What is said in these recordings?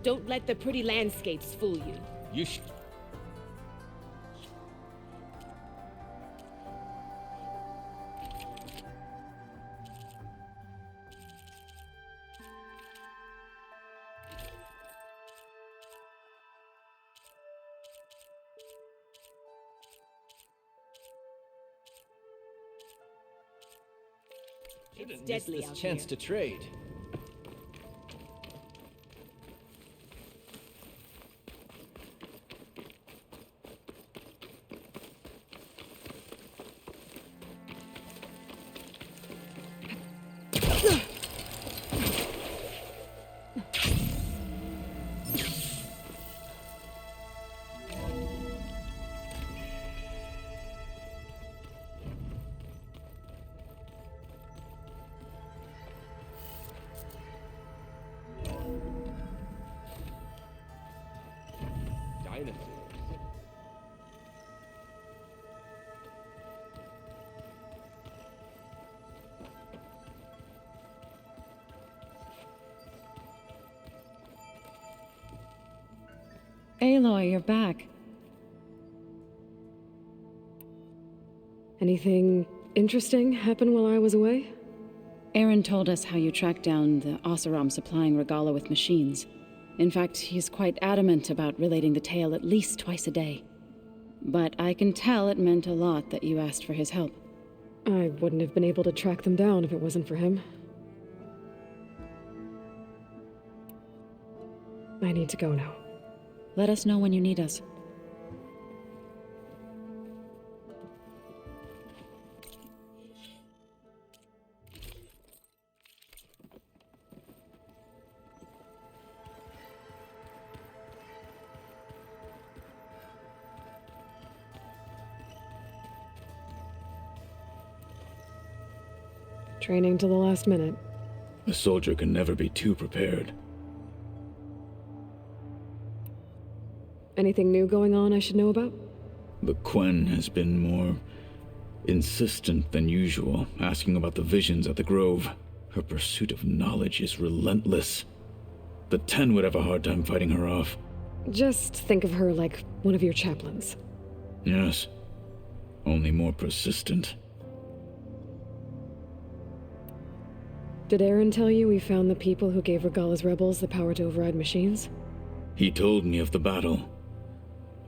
Don't let the pretty landscapes fool you. You sh- It's deadly this out chance here. to trade. Dinosaurs. Aloy, you're back. Anything interesting happen while I was away? Aaron told us how you tracked down the Oseram supplying Regala with machines. In fact, he's quite adamant about relating the tale at least twice a day. But I can tell it meant a lot that you asked for his help. I wouldn't have been able to track them down if it wasn't for him. I need to go now. Let us know when you need us. Training till the last minute. A soldier can never be too prepared. Anything new going on I should know about? The Quen has been more insistent than usual, asking about the visions at the Grove. Her pursuit of knowledge is relentless. The Ten would have a hard time fighting her off. Just think of her like one of your chaplains. Yes, only more persistent. Did Aaron tell you we found the people who gave Regala's rebels the power to override machines? He told me of the battle.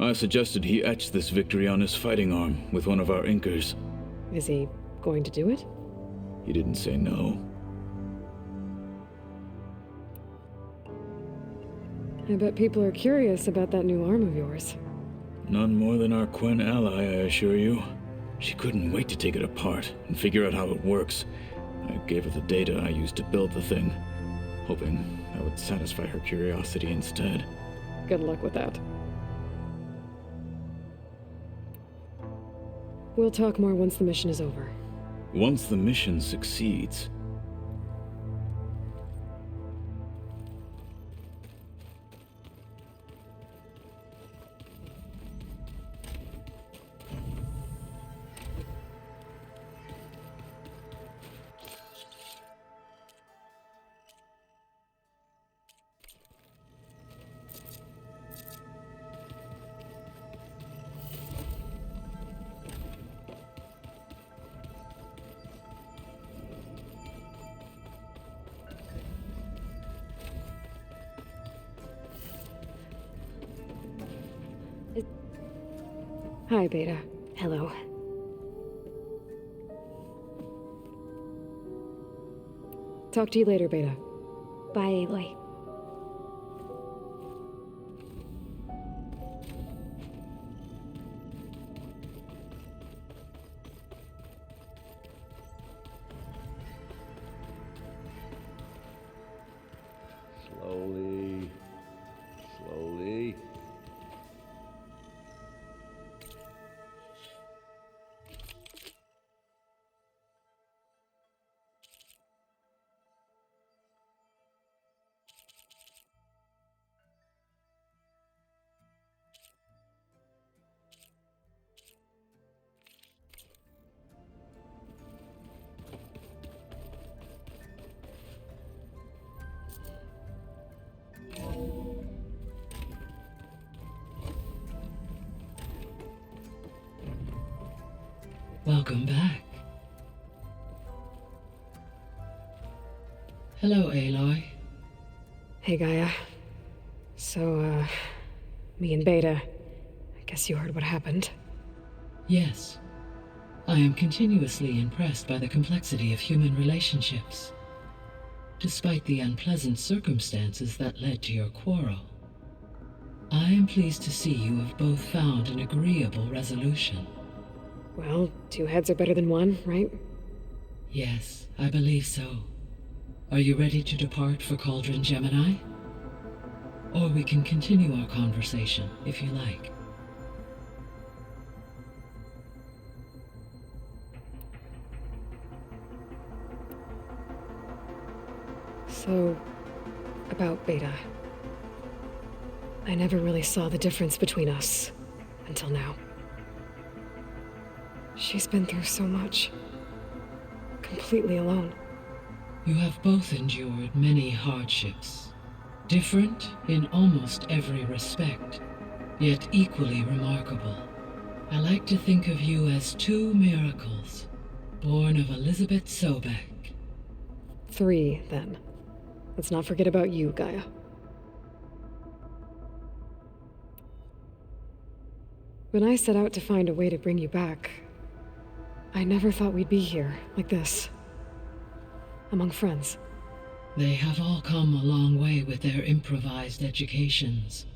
I suggested he etch this victory on his fighting arm with one of our Inkers. Is he going to do it? He didn't say no. I bet people are curious about that new arm of yours. None more than our Quen ally, I assure you. She couldn't wait to take it apart and figure out how it works. I gave her the data I used to build the thing, hoping that would satisfy her curiosity instead. Good luck with that. We'll talk more once the mission is over. Once the mission succeeds, Hi, Beta. Hello. Talk to you later, Beta. Bye, Aloy. Slowly. Slowly. Welcome back. Hello, Aloy. Hey, Gaia. So, me and Beta, I guess you heard what happened. Yes. I am continuously impressed by the complexity of human relationships. Despite the unpleasant circumstances that led to your quarrel, I am pleased to see you have both found an agreeable resolution. Well, 2 heads are better than 1, right? Yes, I believe so. Are you ready to depart for Cauldron Gemini? Or we can continue our conversation, if you like. So, about Beta. I never really saw the difference between us, until now. She's been through so much. Completely alone. You have both endured many hardships, different in almost every respect, yet equally remarkable. I like to think of you as 2 miracles, born of Elizabeth Sobek. 3, then. Let's not forget about you, Gaia. When I set out to find a way to bring you back, I never thought we'd be here, like this. Among friends. They have all come a long way with their improvised educations.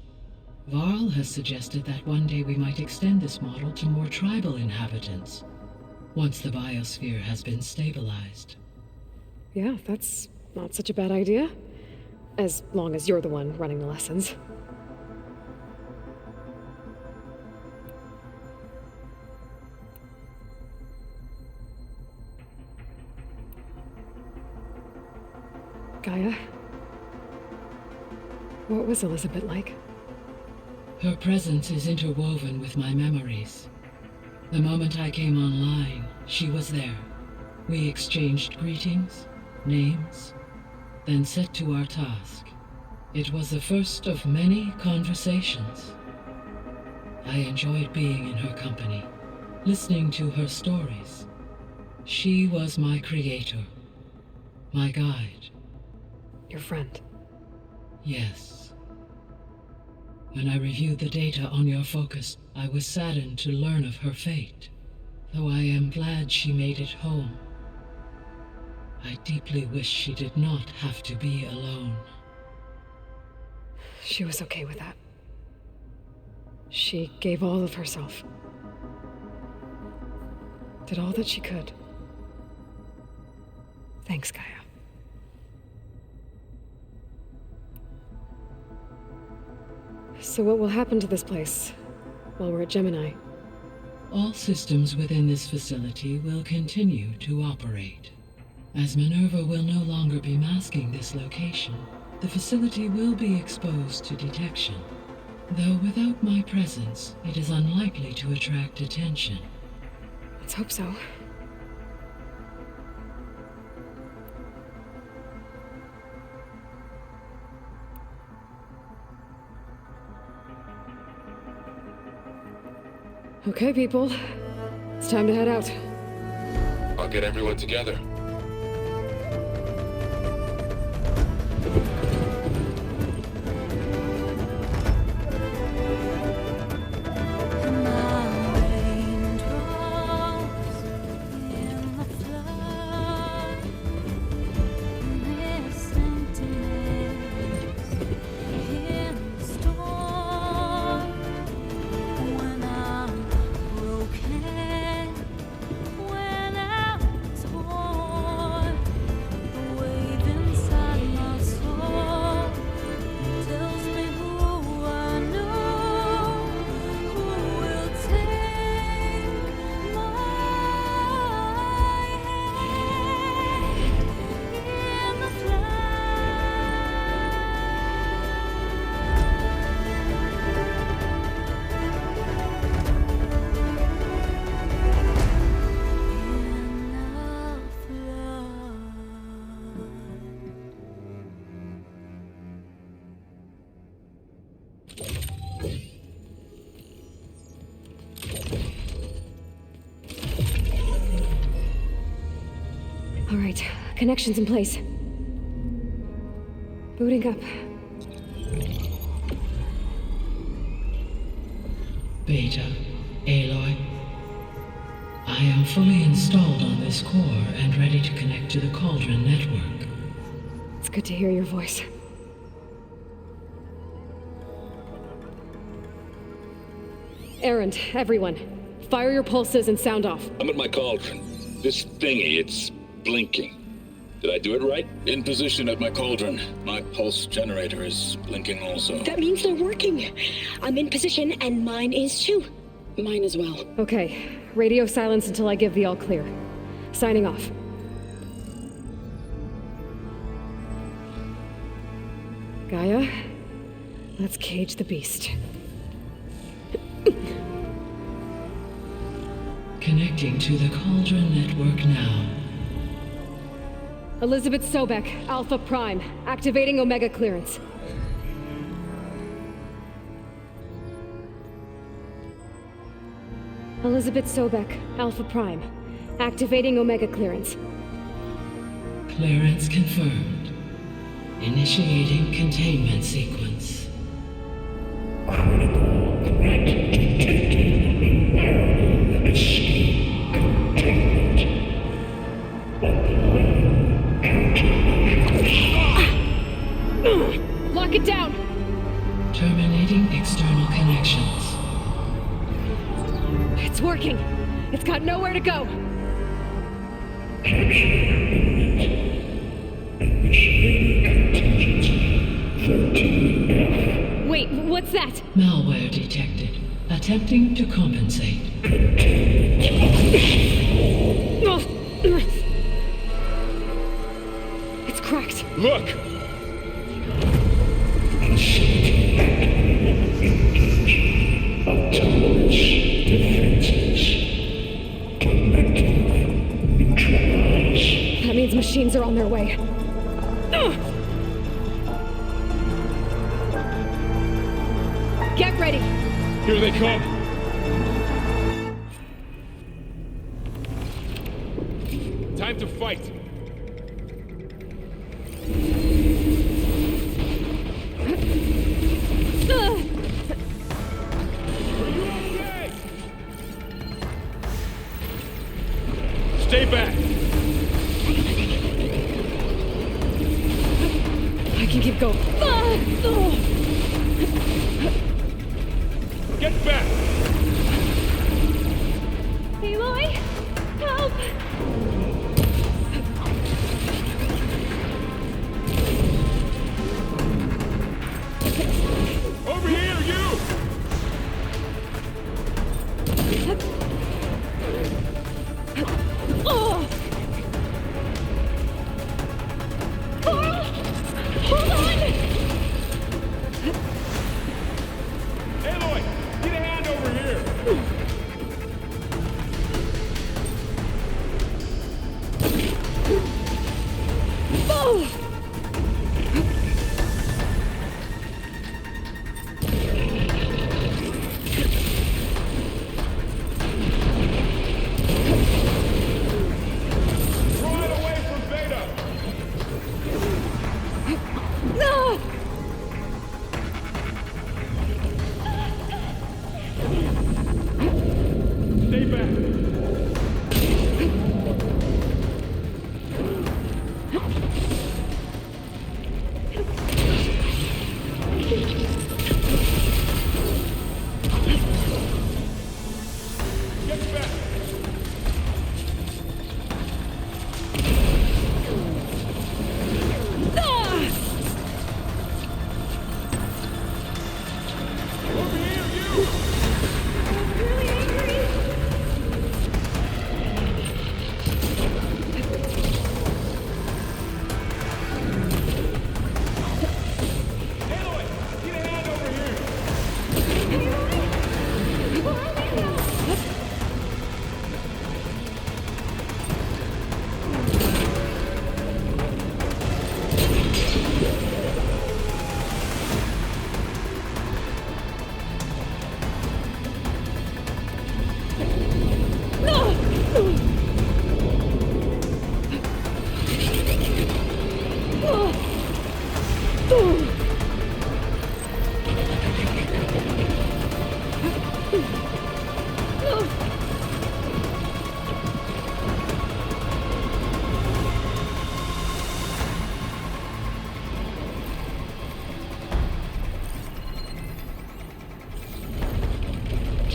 Varl has suggested that one day we might extend this model to more tribal inhabitants, once the biosphere has been stabilized. Yeah, that's not such a bad idea. As long as you're the one running the lessons. Gaia? What was Elizabeth like? Her presence is interwoven with my memories. The moment I came online, she was there. We exchanged greetings, names, then set to our task. It was the first of many conversations. I enjoyed being in her company, listening to her stories. She was my creator, my guide. Your friend. Yes. When I reviewed the data on your focus, I was saddened to learn of her fate, though I am glad she made it home. I deeply wish she did not have to be alone. She was okay with that. She gave all of herself. Did all that she could. Thanks, Gaia. So what will happen to this place while we're at Gemini? All systems within this facility will continue to operate. As Minerva will no longer be masking this location, the facility will be exposed to detection. Though without my presence, it is unlikely to attract attention. Let's hope so. Okay, people. It's time to head out. I'll get everyone together. When I'm All right, connection's in place. Booting up. Beta, Aloy. I am fully installed on this core and ready to connect to the Cauldron network. It's good to hear your voice. Errand, everyone. Fire your pulses and sound off. I'm at my cauldron. This thingy, it's blinking. Did I do it right? In position at my cauldron. My pulse generator is blinking also. That means they're working. I'm in position, and mine is too. Mine as well. Okay, radio silence until I give the all clear. Signing off. Gaia, let's cage the beast. Connecting to the Cauldron network now. Elizabeth Sobek, Alpha Prime, activating Omega clearance. Elizabeth Sobek, Alpha Prime, activating Omega clearance. Clearance confirmed. Initiating containment sequence. Lock it down! Terminating external connections. It's working! It's got nowhere to go! Wait, what's that? Malware detected. Attempting to compensate. It's cracked. Look! That means machines are on their way. Get ready! Here they come! Time to fight. Stay back. I can keep going. Get back. Aloy! Help! Over here, you. Oh! Carl! Hold on! Aloy, get a hand over here.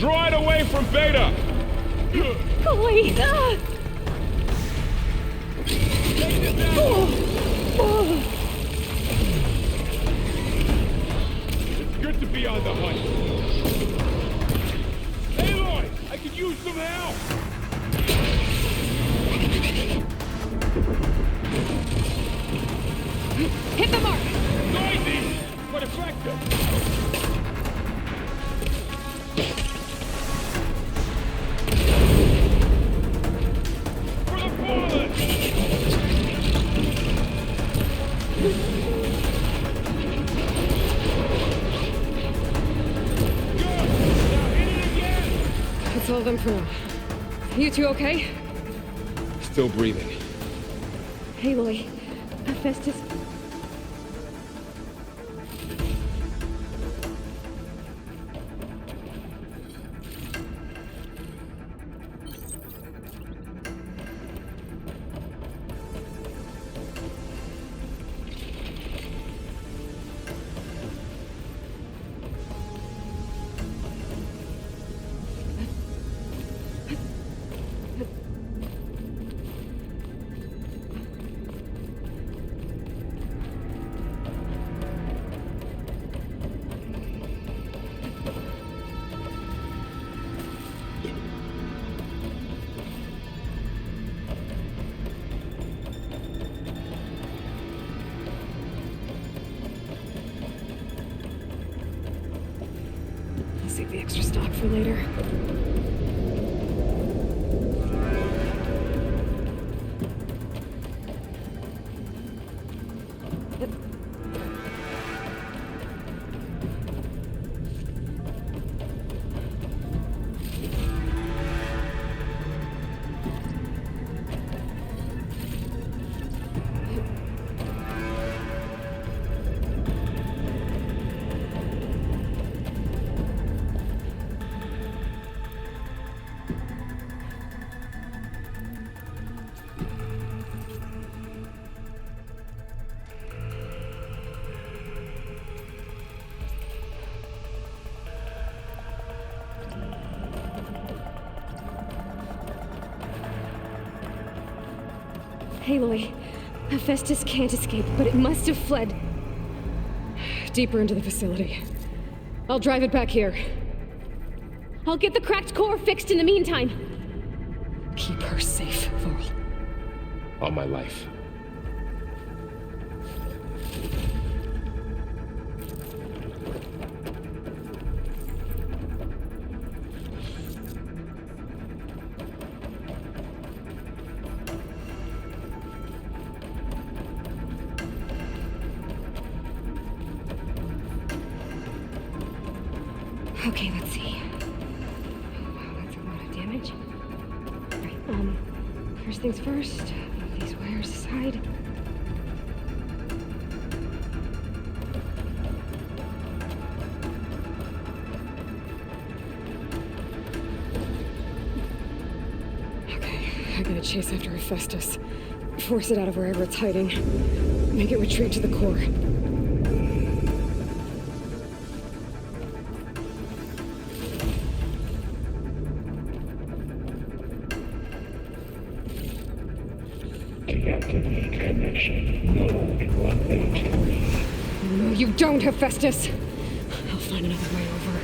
Try it away from Beta! Chloe! Ah! It's good to be on the hunt. Aloy! I could use some help! Hit the mark! Noisy! But effective! For the fallen! Good! Now hit it again! That's all of them for now. You two okay? Still breathing. Aloy, Hephaestus. I'll save the extra stock for later. Aloy, Hephaestus can't escape, but it must have fled. Deeper into the facility. I'll drive it back here. I'll get the cracked core fixed in the meantime. Keep her safe, Varl. All my life. Okay, let's see. Wow, that's a lot of damage. Right, first things first, move these wires aside. Okay, I gotta chase after Hephaestus. Force it out of wherever it's hiding. Make it retreat to the core. No, you don't, Hephaestus! I'll find another way over.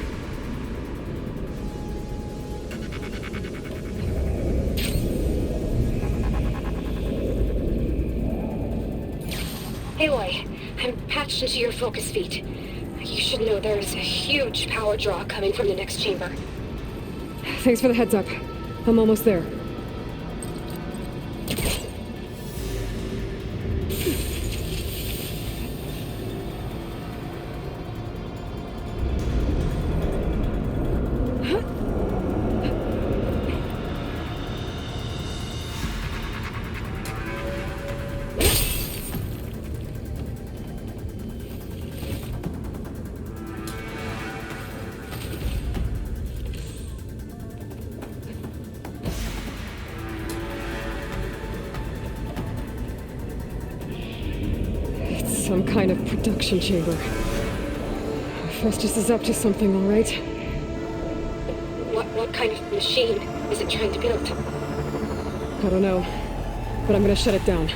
Aloy, I'm patched into your focus feed. You should know there's a huge power draw coming from the next chamber. Thanks for the heads up. I'm almost there. Some kind of production chamber. Hephaestus is up to something, all right? machine is it trying to build? I don't know, but I'm gonna shut it down.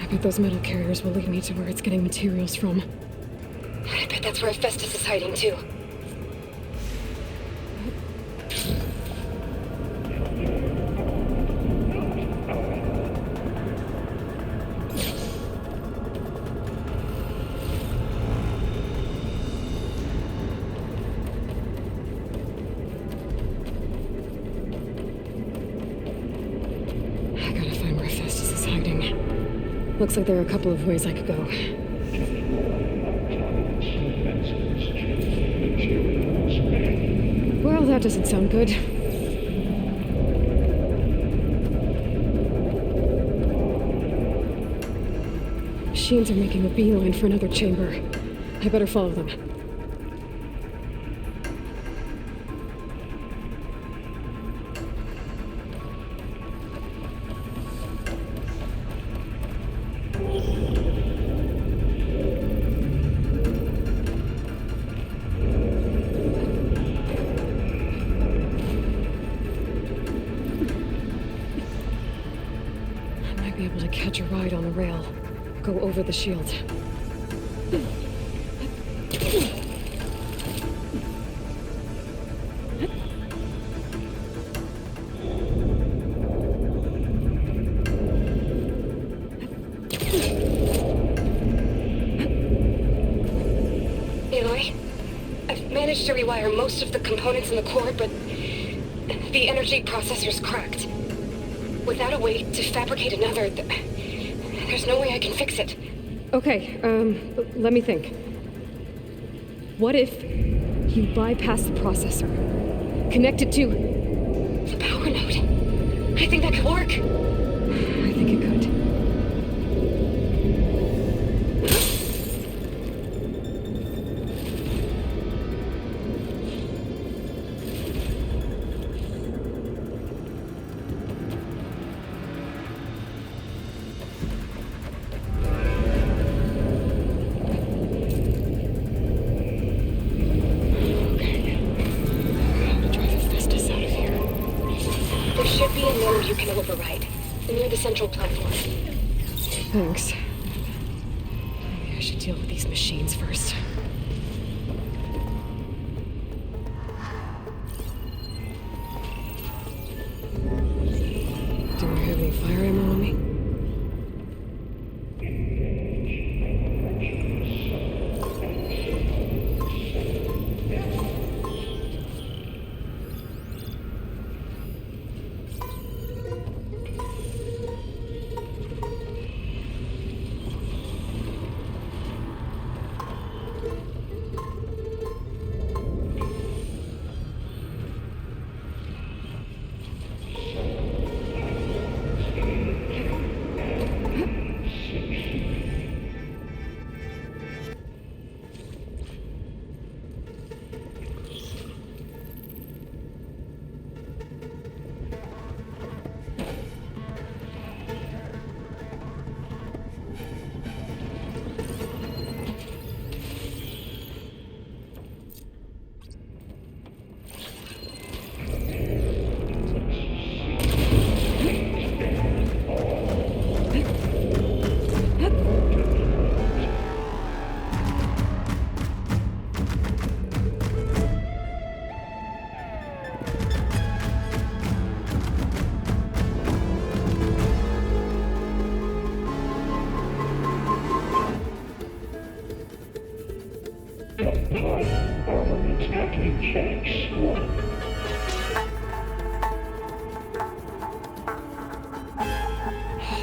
I bet those metal carriers will lead me to where it's getting materials from. I bet that's where Festus is hiding too. I gotta find where Festus is hiding. Looks like there are a couple of ways I could go. Well, that doesn't sound good. Machines are making a beeline for another chamber. I better follow them. I might be able to catch a ride on a rail. Go over the shield. Aloy, I've managed to rewire most of the components in the core, but the energy processor's cracked. Without a way to fabricate another, there's no way I can fix it. Okay, let me think. What if you bypass the processor? Connect it to... The power node. I think that could work. I think it could. There should be a node you can override, near the central platform. Thanks. Maybe I should deal with these machines first. Do I have any fire ammo on me?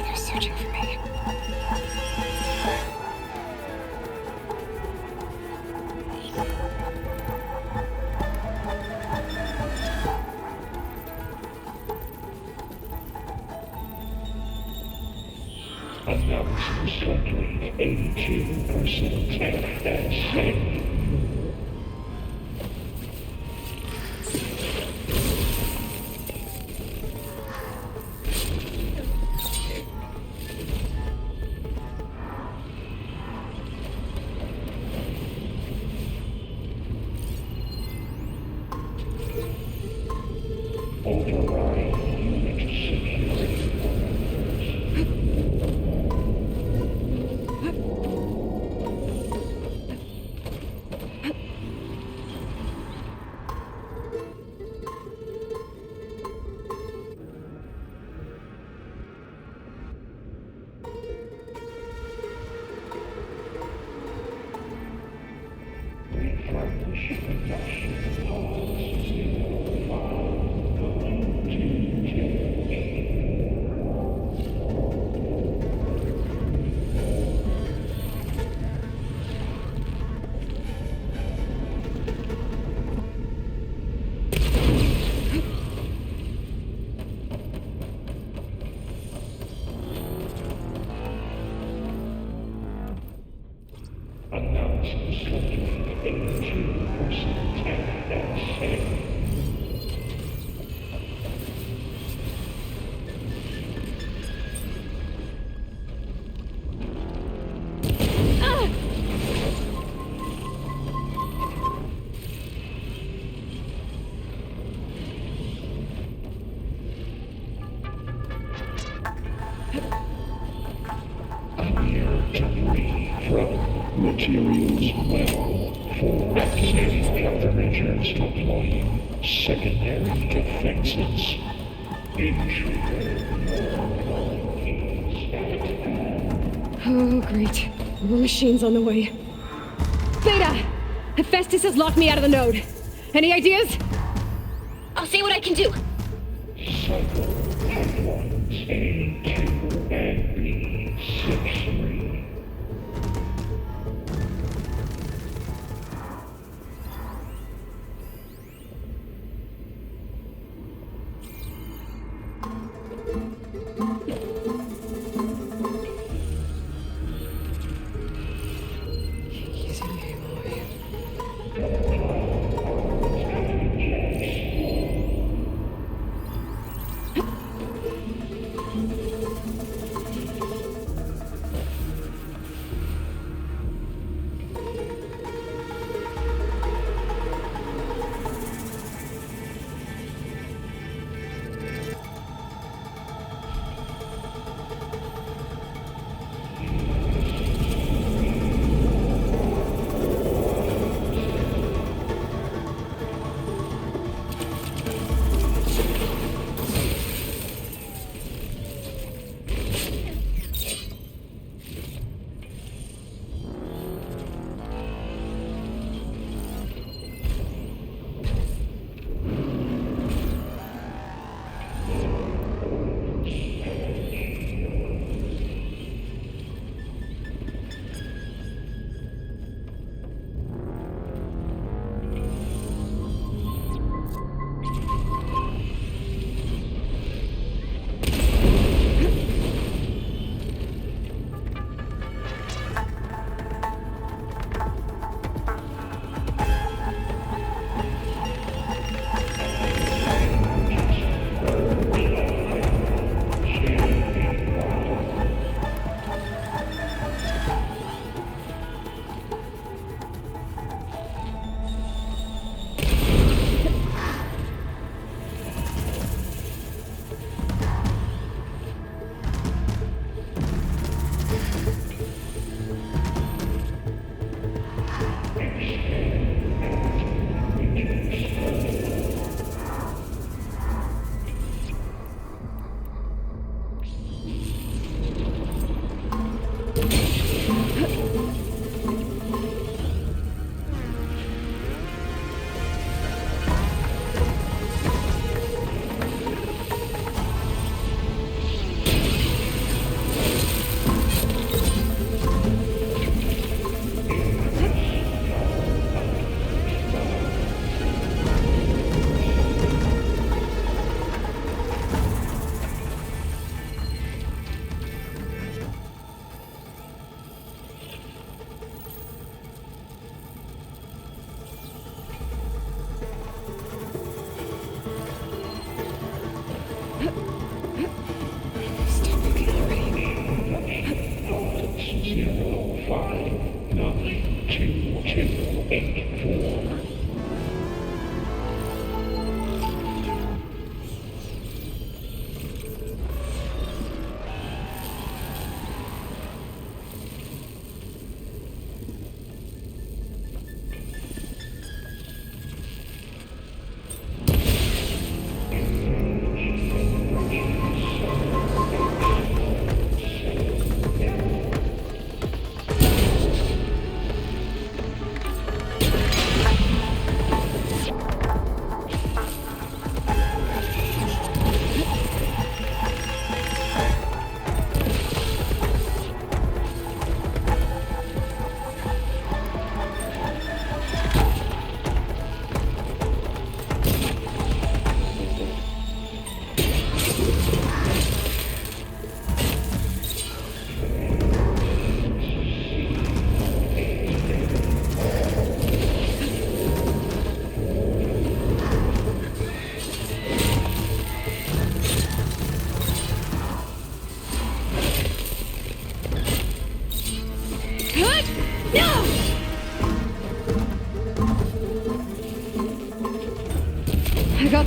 They're searching for me. Analysis complete. 82% FPS. authorized unit security. Refurbish production pods 05 going to 8. Announces complete 82% FPS. Clear debris from materials well for active countermeasures deploying secondary defenses. Intruder is at hand. Oh, great. More machines on the way. Beta! Hephaestus has locked me out of the node. Any ideas? I'll see what I can do. Cycle pipelines A2 and B63. Easy, Aloy.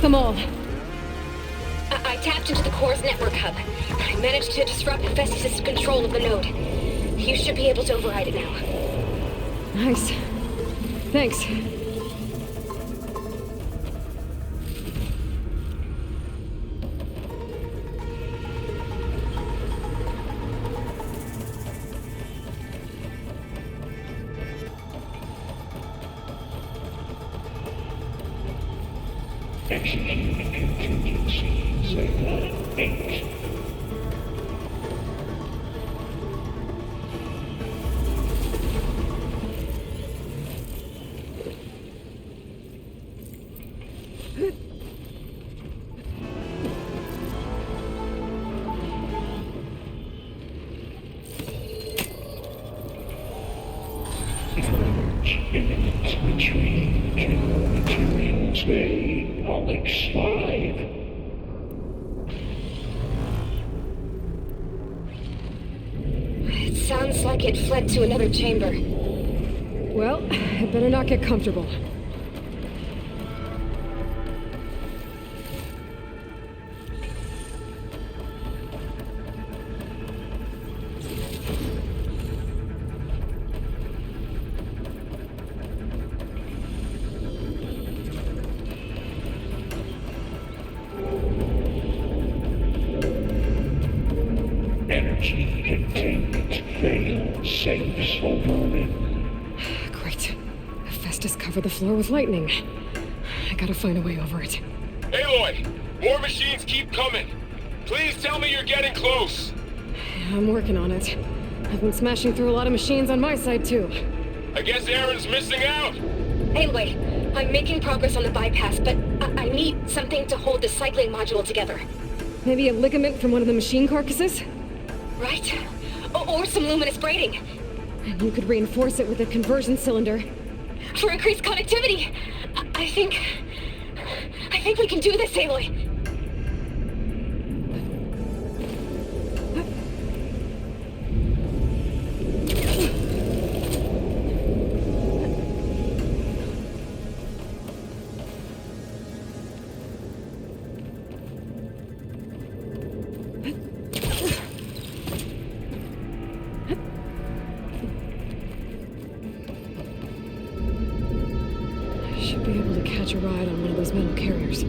them all. I tapped into the core's network hub. I managed to disrupt Hephaestus' control of the node. You should be able to override it now. Nice. Thanks. Executing contingency. Zeta 8. Imminent retreat to materials bay, Alex 5. It sounds like it fled to another chamber. Well, I better not get comfortable. Energy containment failed. Saves overrun. Great. Hephaestus covered the floor with lightning. I gotta find a way over it. Aloy! More machines keep coming! Please tell me you're getting close! I'm working on it. I've been smashing through a lot of machines on my side, too. I guess Aaron's missing out! Anyway, I'm making progress on the bypass, but I need something to hold the cycling module together. Maybe a ligament from one of the machine carcasses? Right? Or some luminous braiding. And you could reinforce it with a conversion cylinder. For increased connectivity! I think we can do this, Aloy. Should be able to catch a ride on one of those metal carriers.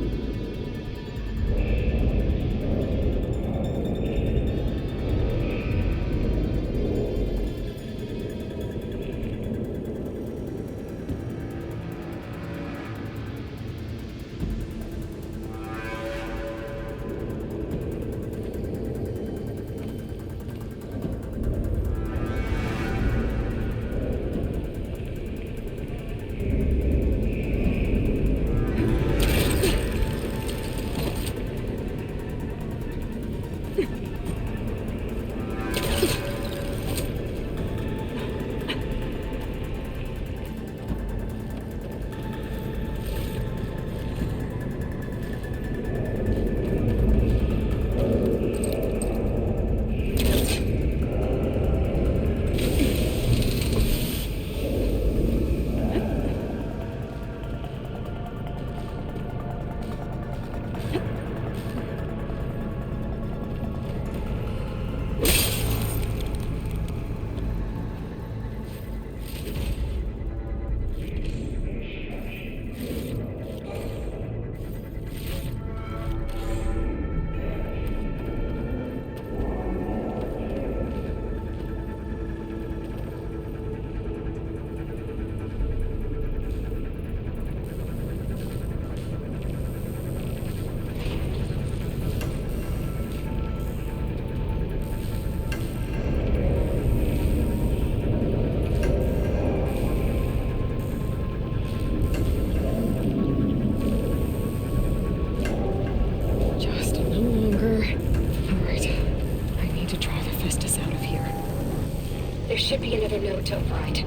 There should be another node to override.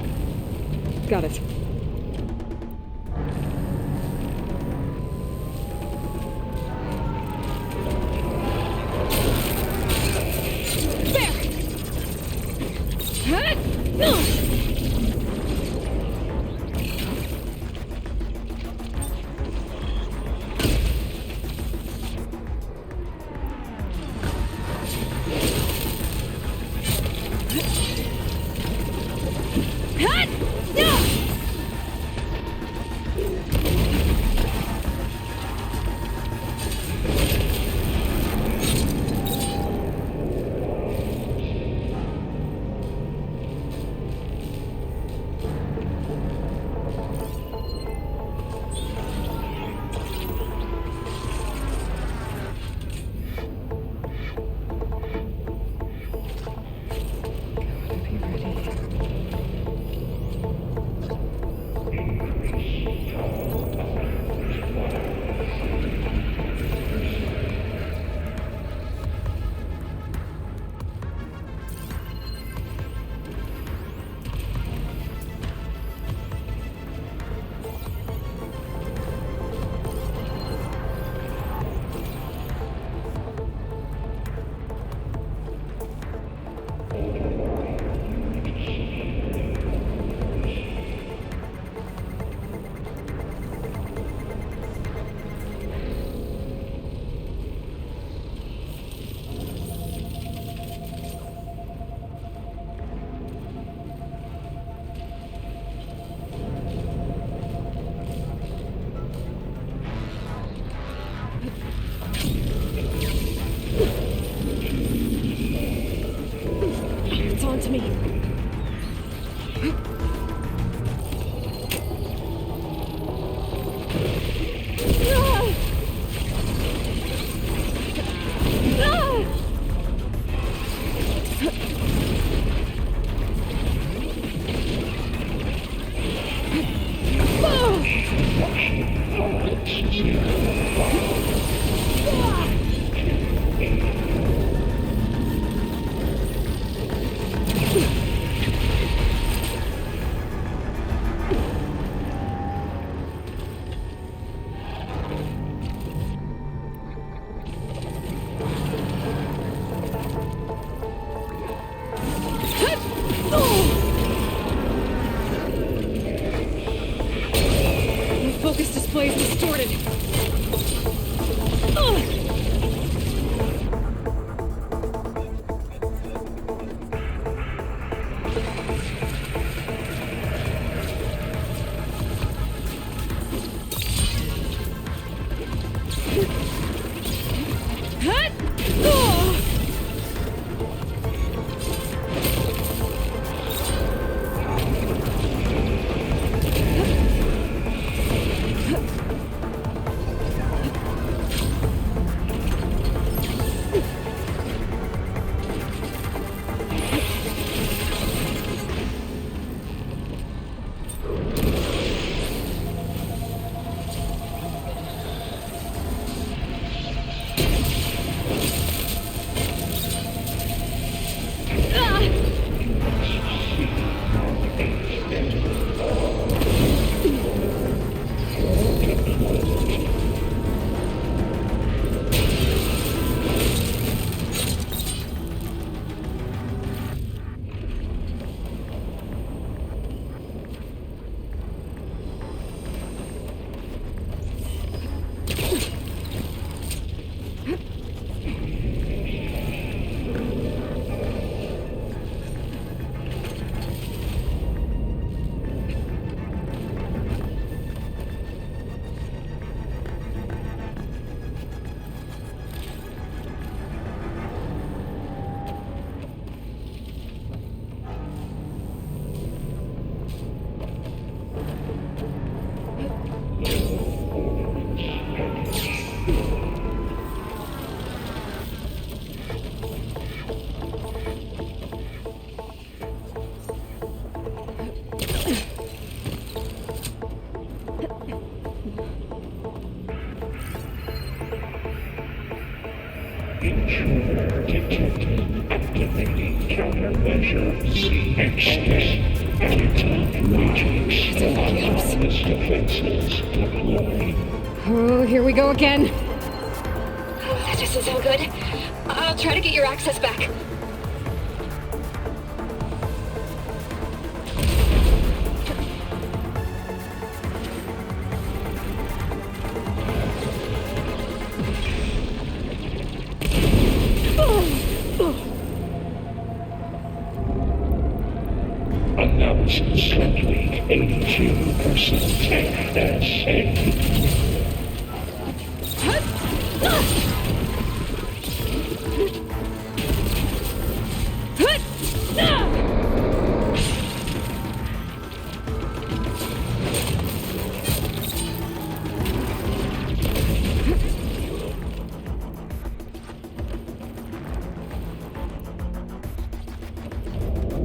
Got it. to me. Focus display is distorted. Intruder detected. Activating countermeasures. Extend. Anti-matrix. Autonomous defenses deployed. Oh, here we go again. That doesn't sound good. I'll try to get your access back. Announced slightly 82% FPS.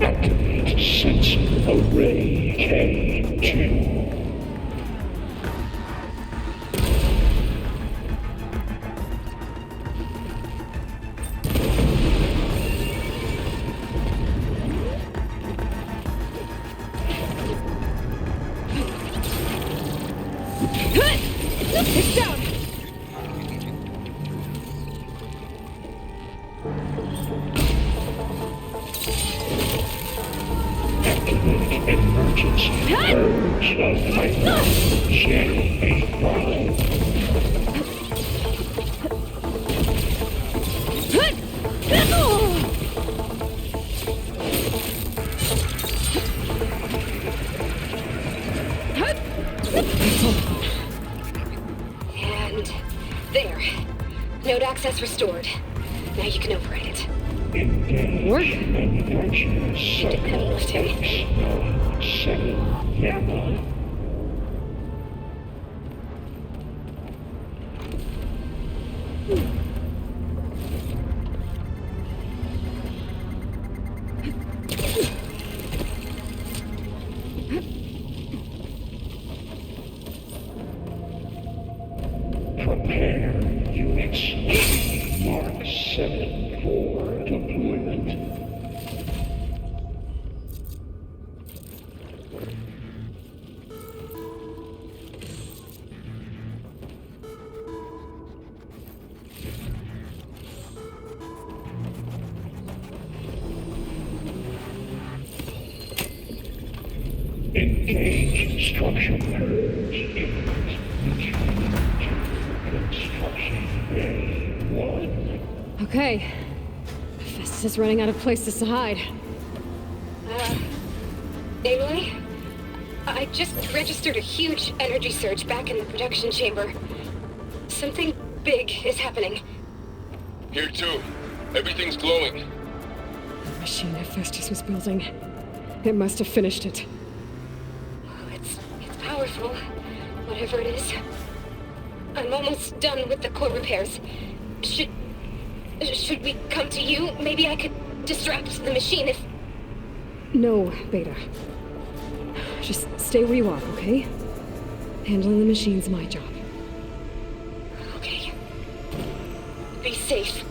Activate sensor array K2. It's down! Activate emergency purge of Hyper J85. And there. Node access restored. Now you can override it. Engage Work? manufacture cycle him. X7 Gamma. Prepare units. Mark 7 for deployment. Engage structure purge. Construction bay 1. Okay. Festus is running out of places to hide. Aloy? I just registered a huge energy surge back in the production chamber. Something big is happening. Here too. Everything's glowing. The machine that Festus was building. It must have finished it. Oh, it's powerful, whatever it is. I'm almost done with the core repairs. Should we come to you? Maybe I could distract the machine if... No, Beta. Just stay where you are, okay? Handling the machine's my job. Okay. Be safe.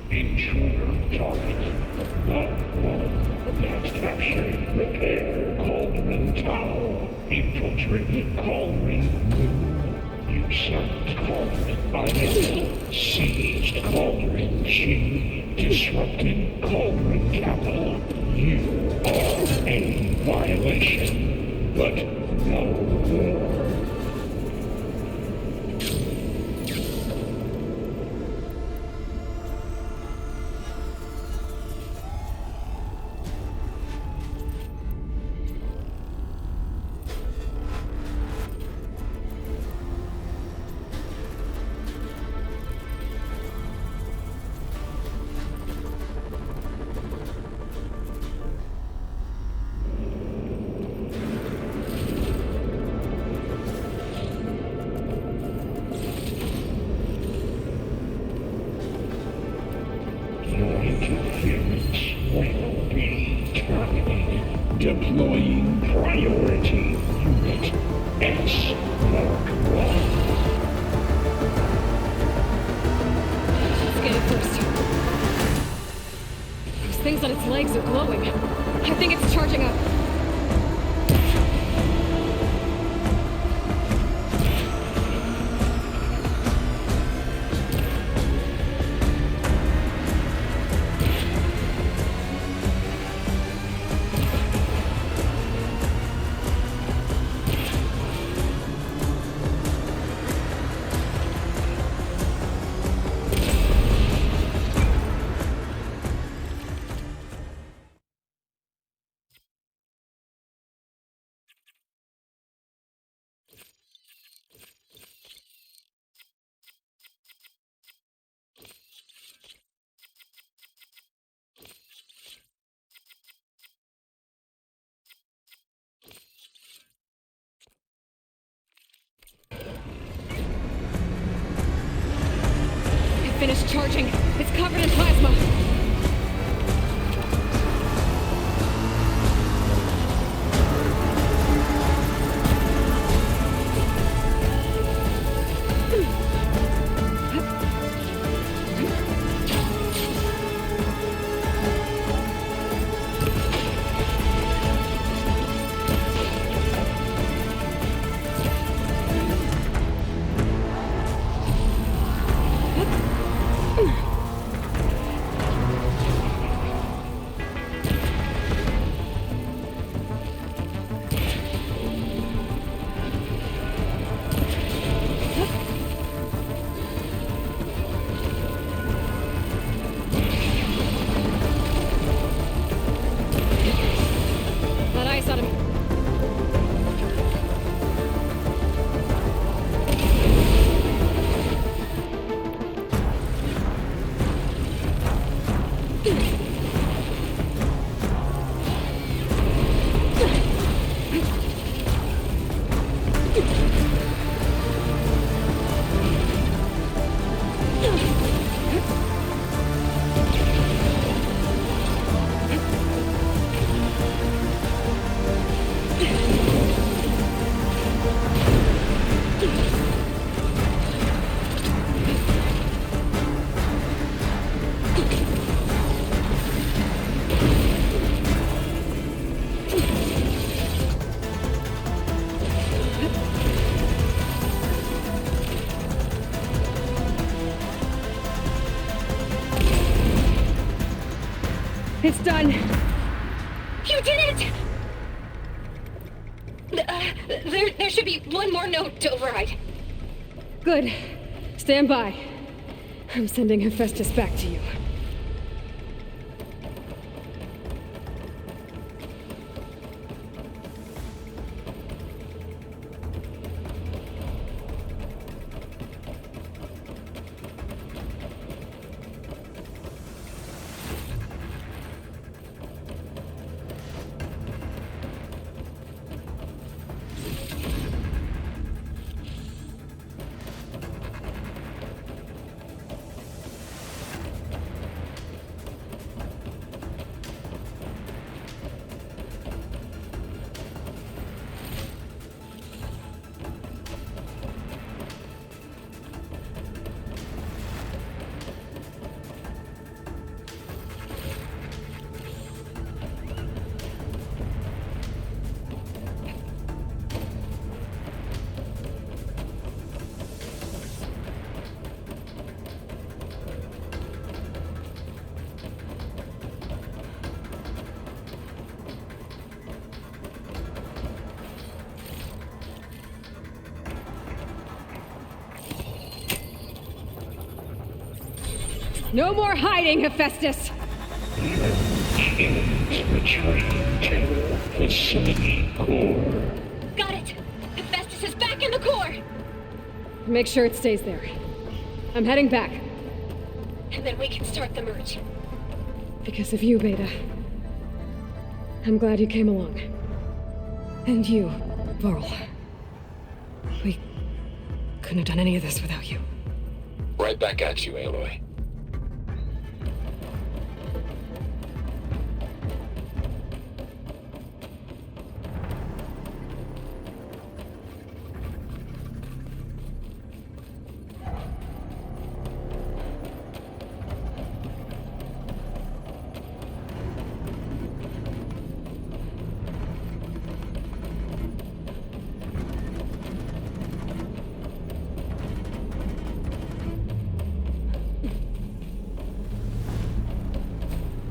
Intruder target. Not one. Next captured. Repair Cauldron Tower. Infiltrate Cauldron Moon. Usurped Cauldron Island. Seized Cauldron G. Disrupted Cauldron Kappa. You are a violation, but no more. Your interference will be terminated. Deploying priority unit S Mark 1. Let's get it first. Those things on its legs are glowing. I think it's charging up. Finished charging. It's covered in plasma. It's done. You did it! There should be one more note to override. Good. Stand by. I'm sending Hephaestus back to you. No more hiding, Hephaestus! Returning to facility core. Got it! Hephaestus is back in the core! Make sure it stays there. I'm heading back. And then we can start the merge. Because of you, Beta. I'm glad you came along. And you, Varl. We couldn't have done any of this without you. Right back at you, Aloy.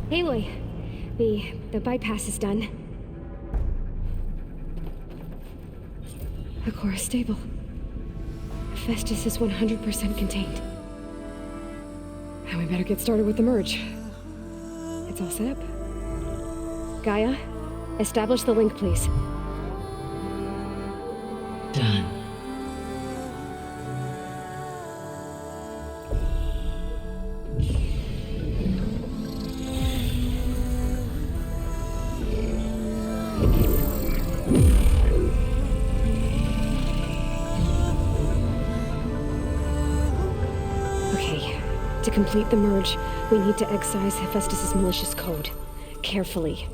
Aloy, the bypass is done. The core is stable. Hephaestus is 100% contained. And we better get started with the merge. It's all set up. Gaia, establish the link, please. Done. Okay, to complete the merge, we need to excise Hephaestus' malicious code. Carefully.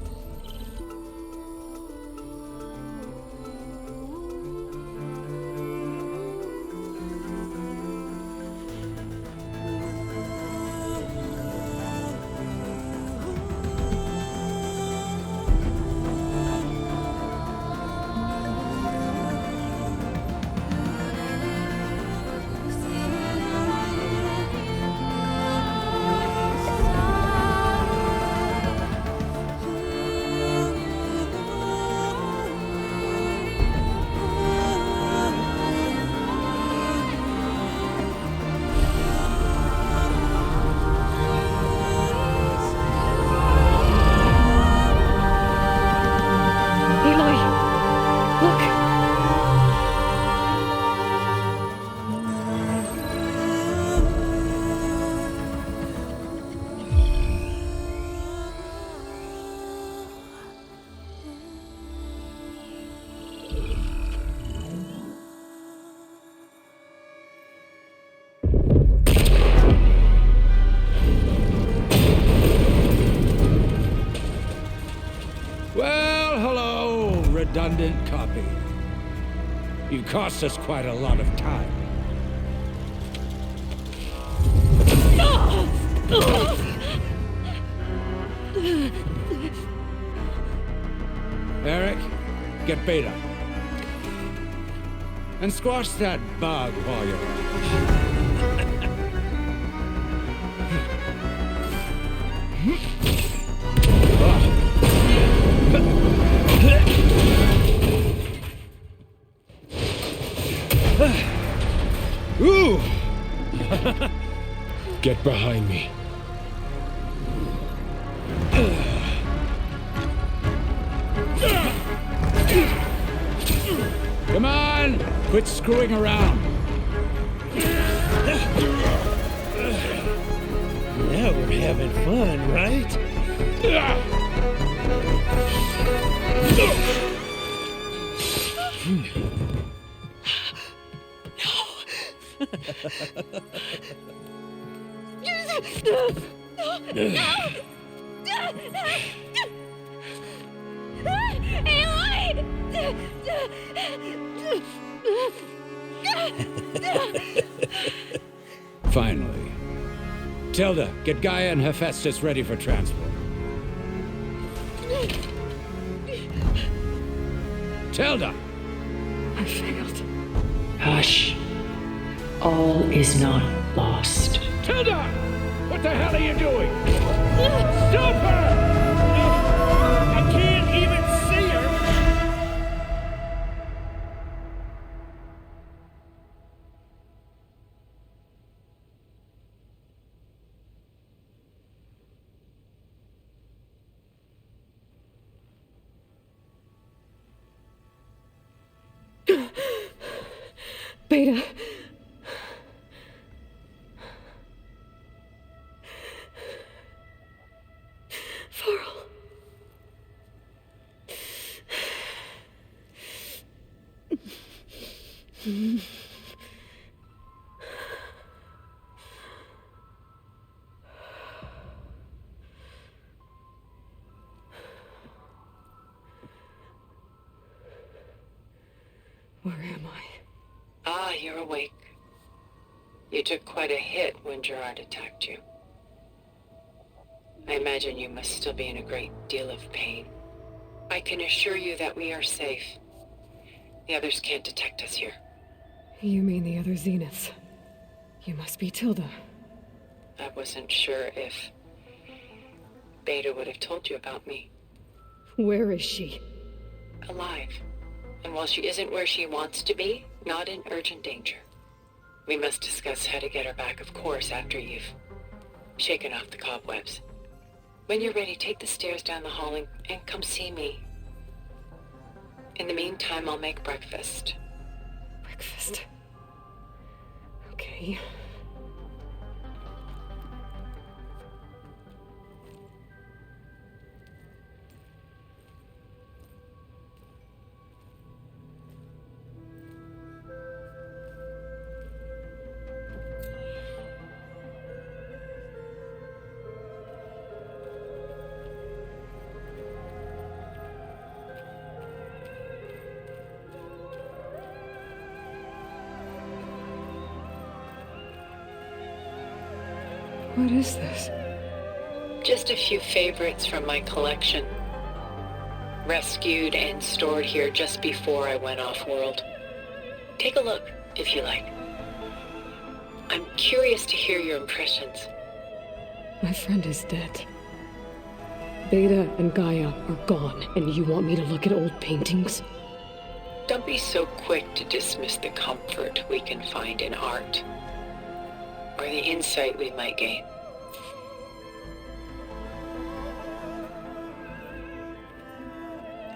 redundant copy. You cost us quite a lot of time. Eric, get Beta. And squash that bug while you're at it. Ooh! Get behind me. Come on! Quit screwing around. Now we're having fun, right? Finally. Tilda, get Gaia and Hephaestus ready for transport. Tilda! I failed. Hush. All is not lost. Tilda! What the hell are you doing? Stop her! I can't even see her! Beta. Farrell. Where am I? Ah, you're awake. You took quite a hit when Gerard attacked you. I imagine you must still be in a great deal of pain. I can assure you that we are safe. The others can't detect us here. You mean the other Zeniths? You must be Tilda. I wasn't sure if Beta would have told you about me. Where is she? Alive. And while she isn't where she wants to be, not in urgent danger. We must discuss how to get her back, of course, after you've shaken off the cobwebs. When you're ready, take the stairs down the hall and come see me. In the meantime, I'll make breakfast. Breakfast. Okay. What is this? Just a few favorites from my collection. Rescued and stored here just before I went off-world. Take a look, if you like. I'm curious to hear your impressions. My friend is dead. Beta and Gaia are gone, and you want me to look at old paintings? Don't be so quick to dismiss the comfort we can find in art, or the insight we might gain.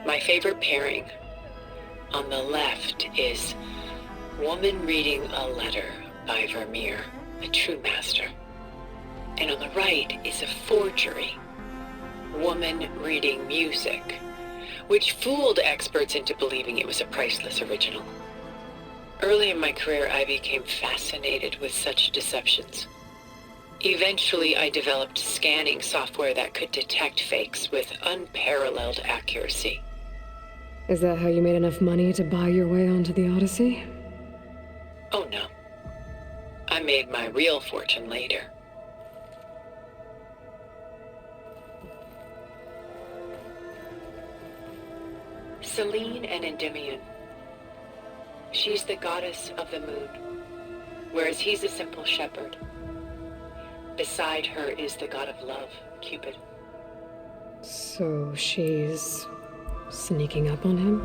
My favorite pairing on the left is Woman Reading a Letter by Vermeer, a true master. And on the right is a forgery, Woman Reading Music, which fooled experts into believing it was a priceless original. Early in my career, I became fascinated with such deceptions. Eventually, I developed scanning software that could detect fakes with unparalleled accuracy. Is that how you made enough money to buy your way onto the Odyssey? Oh no. I made my real fortune later. Selene and Endymion. She's the goddess of the moon, whereas he's a simple shepherd. Beside her is the god of love, Cupid. So she's sneaking up on him?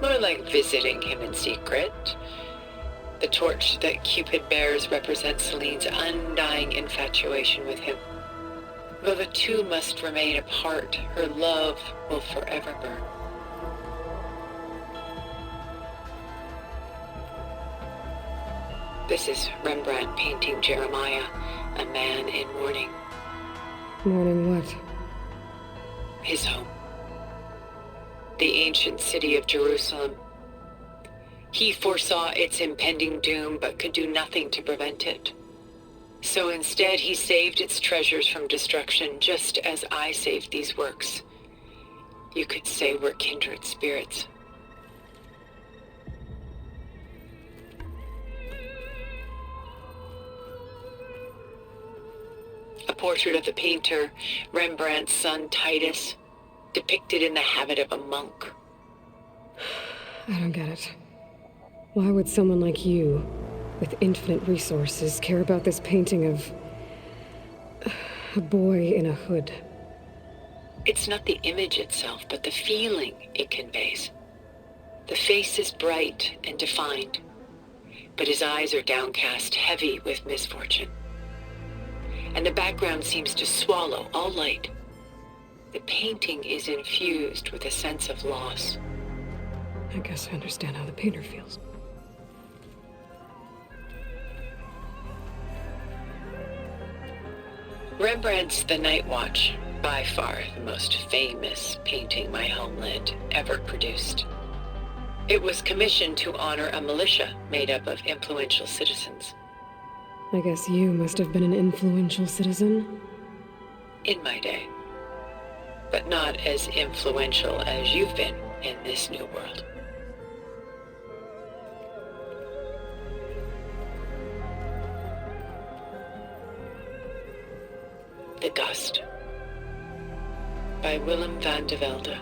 More like visiting him in secret. The torch that Cupid bears represents Selene's undying infatuation with him. Though the two must remain apart, her love will forever burn. This is Rembrandt painting Jeremiah, a man in mourning. Mourning what? His home. The ancient city of Jerusalem. He foresaw its impending doom, but could do nothing to prevent it. So instead, he saved its treasures from destruction, just as I saved these works. You could say we're kindred spirits. A portrait of the painter, Rembrandt's son Titus, depicted in the habit of a monk. I don't get it. Why would someone like you, with infinite resources, care about this painting of a boy in a hood? It's not the image itself, but the feeling it conveys. The face is bright and defined, but his eyes are downcast, heavy with misfortune. And the background seems to swallow all light. The painting is infused with a sense of loss. I guess I understand how the painter feels. Rembrandt's The Night Watch, by far the most famous painting my homeland ever produced. It was commissioned to honor a militia made up of influential citizens. I guess you must have been an influential citizen? In my day. But not as influential as you've been in this new world. The Gust, by Willem van de Velde,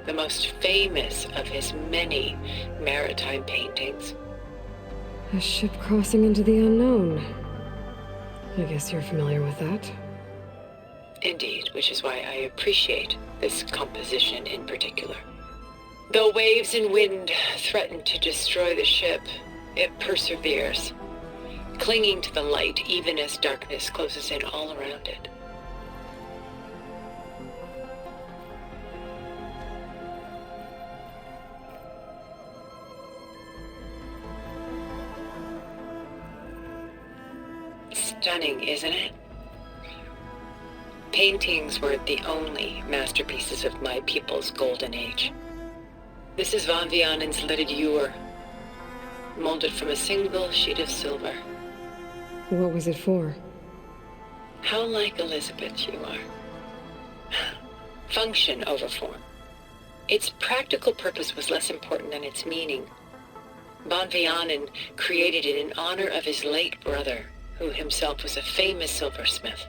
the most famous of his many maritime paintings. A ship crossing into the unknown. I guess you're familiar with that. Indeed, which is why I appreciate this composition in particular. Though waves and wind threaten to destroy the ship, it perseveres, clinging to the light even as darkness closes in all around it. Stunning, isn't it? Paintings were the only masterpieces of my people's golden age. This is Van Vianen's Lidded Ewer, molded from a single sheet of silver. What was it for? How like Elizabeth you are. Function over form. Its practical purpose was less important than its meaning. Van Vianen created it in honor of his late brother, who himself was a famous silversmith.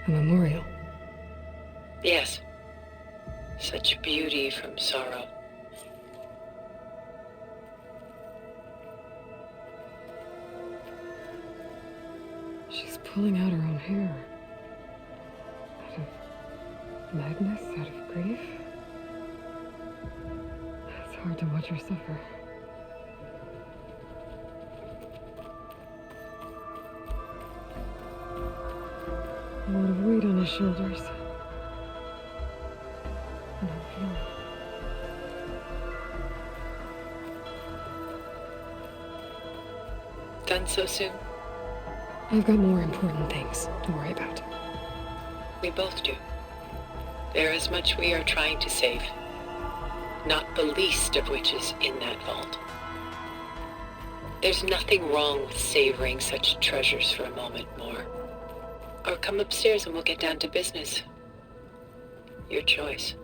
A memorial? Yes. Such beauty from sorrow. She's pulling out her own hair. Out of madness, out of grief. It's hard to watch her suffer. A lot of weight on his shoulders. I don't feel it. Done so soon? I've got more important things to worry about. We both do. There is much we are trying to save, not the least of which is in that vault. There's nothing wrong with savoring such treasures for a moment more. Or come upstairs and we'll get down to business. Your choice.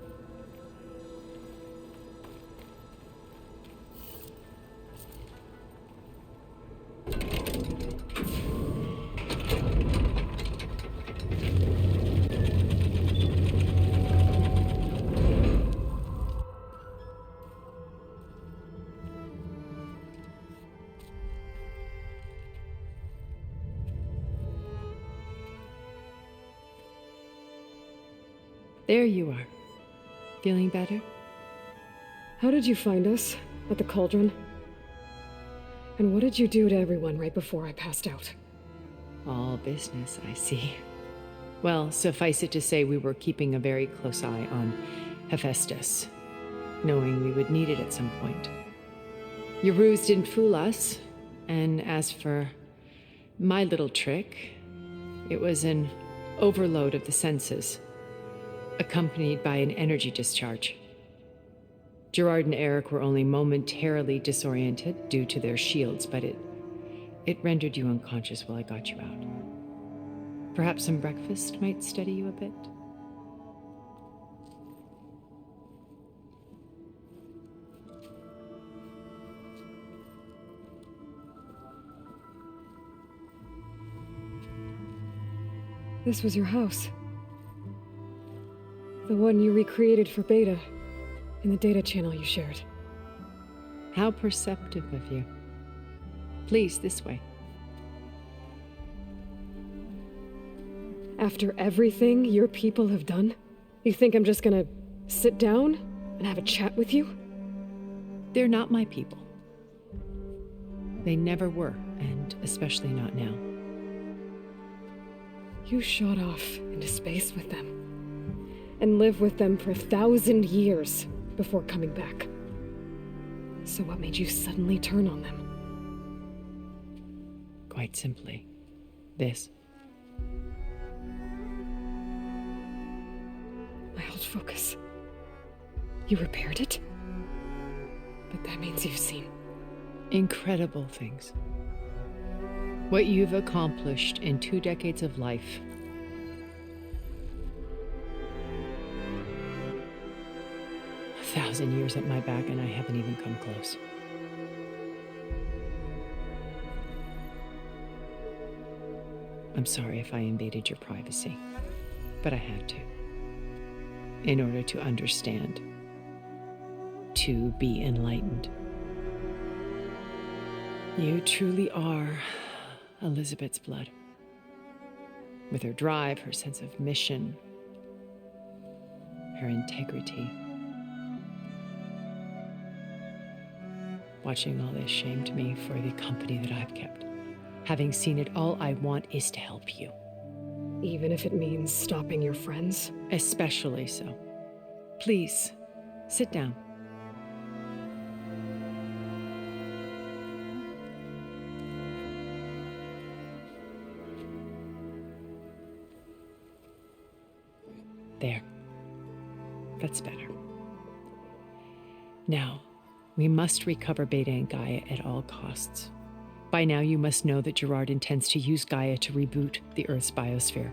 There you are. Feeling better? How did you find us? At the cauldron? And what did you do to everyone right before I passed out? All business, I see. Well, suffice it to say we were keeping a very close eye on Hephaestus, knowing we would need it at some point. Your ruse didn't fool us, and as for my little trick, it was an overload of the senses, accompanied by an energy discharge. Gerard and Eric were only momentarily disoriented due to their shields, but it rendered you unconscious while I got you out. Perhaps some breakfast might steady you a bit? This was your house. The one you recreated for Beta, in the data channel you shared. How perceptive of you. Please, this way. After everything your people have done, you think I'm just gonna sit down and have a chat with you? They're not my people. They never were, and especially not now. You shot off into space with them, and lived with them for 1,000 years before coming back. So what made you suddenly turn on them? Quite simply, this. My old focus. You repaired it? But that means you've seen incredible things. What you've accomplished in 2 decades of life. A 1,000 years at my back, and I haven't even come close. I'm sorry if I invaded your privacy, but I had to. In order to understand, to be enlightened. You truly are Elizabeth's blood. With her drive, her sense of mission, her integrity. Watching all this shamed me for the company that I've kept. Having seen it, all I want is to help you. Even if it means stopping your friends? Especially so. Please, sit down. There. That's better. Now, we must recover Beta and Gaia at all costs. By now, you must know that Gerard intends to use Gaia to reboot the Earth's biosphere.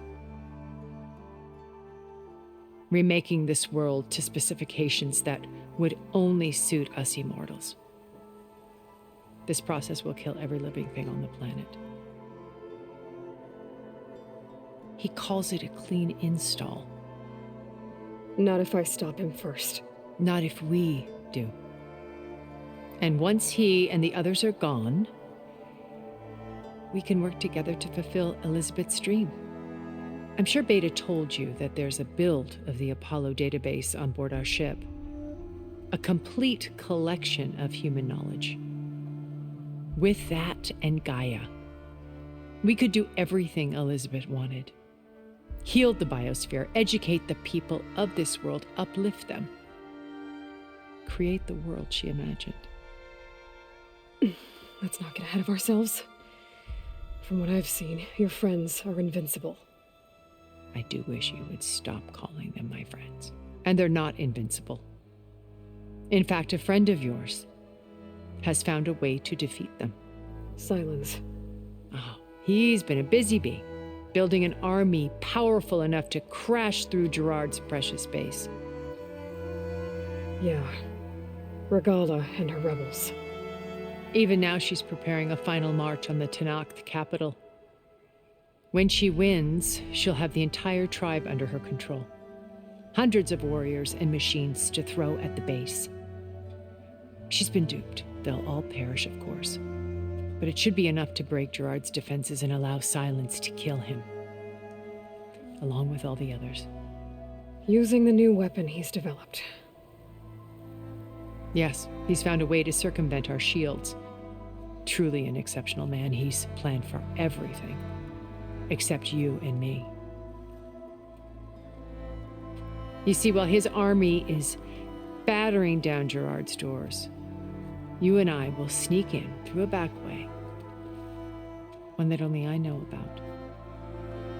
Remaking this world to specifications that would only suit us immortals. This process will kill every living thing on the planet. He calls it a clean install. Not if I stop him first. Not if we do. And once he and the others are gone, we can work together to fulfill Elizabeth's dream. I'm sure Beta told you that there's a build of the Apollo database on board our ship. A complete collection of human knowledge. With that and Gaia, we could do everything Elizabeth wanted. Heal the biosphere, educate the people of this world, uplift them. Create the world she imagined. Let's not get ahead of ourselves. From what I've seen, your friends are invincible. I do wish you would stop calling them my friends. And they're not invincible. In fact, a friend of yours has found a way to defeat them. Silence. Oh, he's been a busy bee, building an army powerful enough to crash through Gerard's precious base. Yeah. Regala and her rebels. Even now, she's preparing a final march on the Tanakh capital. When she wins, she'll have the entire tribe under her control. Hundreds of warriors and machines to throw at the base. She's been duped. They'll all perish, of course. But it should be enough to break Gerard's defenses and allow Silence to kill him. Along with all the others. Using the new weapon he's developed. Yes, he's found a way to circumvent our shields. Truly an exceptional man. He's planned for everything. Except you and me. You see, while his army is battering down Gerard's doors, you and I will sneak in through a back way. One that only I know about.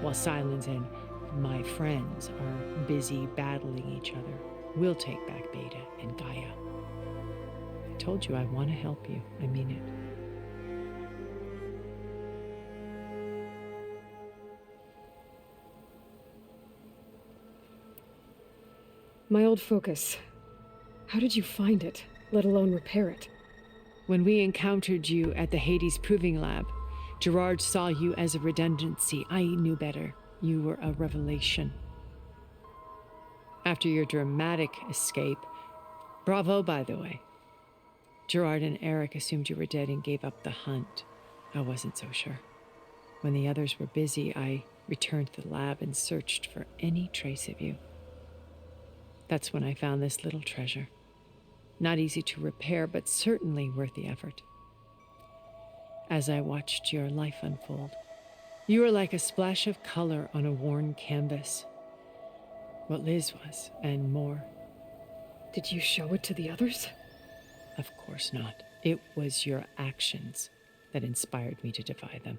While Silence and my friends are busy battling each other, we'll take back Beta and Gaia. I told you I want to help you. I mean it. My old focus. How did you find it, let alone repair it? When we encountered you at the Hades Proving Lab, Gerard saw you as a redundancy. I knew better. You were a revelation. After your dramatic escape, bravo, by the way. Gerard and Eric assumed you were dead and gave up the hunt. I wasn't so sure. When the others were busy, I returned to the lab and searched for any trace of you. That's when I found this little treasure. Not easy to repair, but certainly worth the effort. As I watched your life unfold, you were like a splash of color on a worn canvas. What Liz was, and more. Did you show it to the others? Of course not. It was your actions that inspired me to defy them.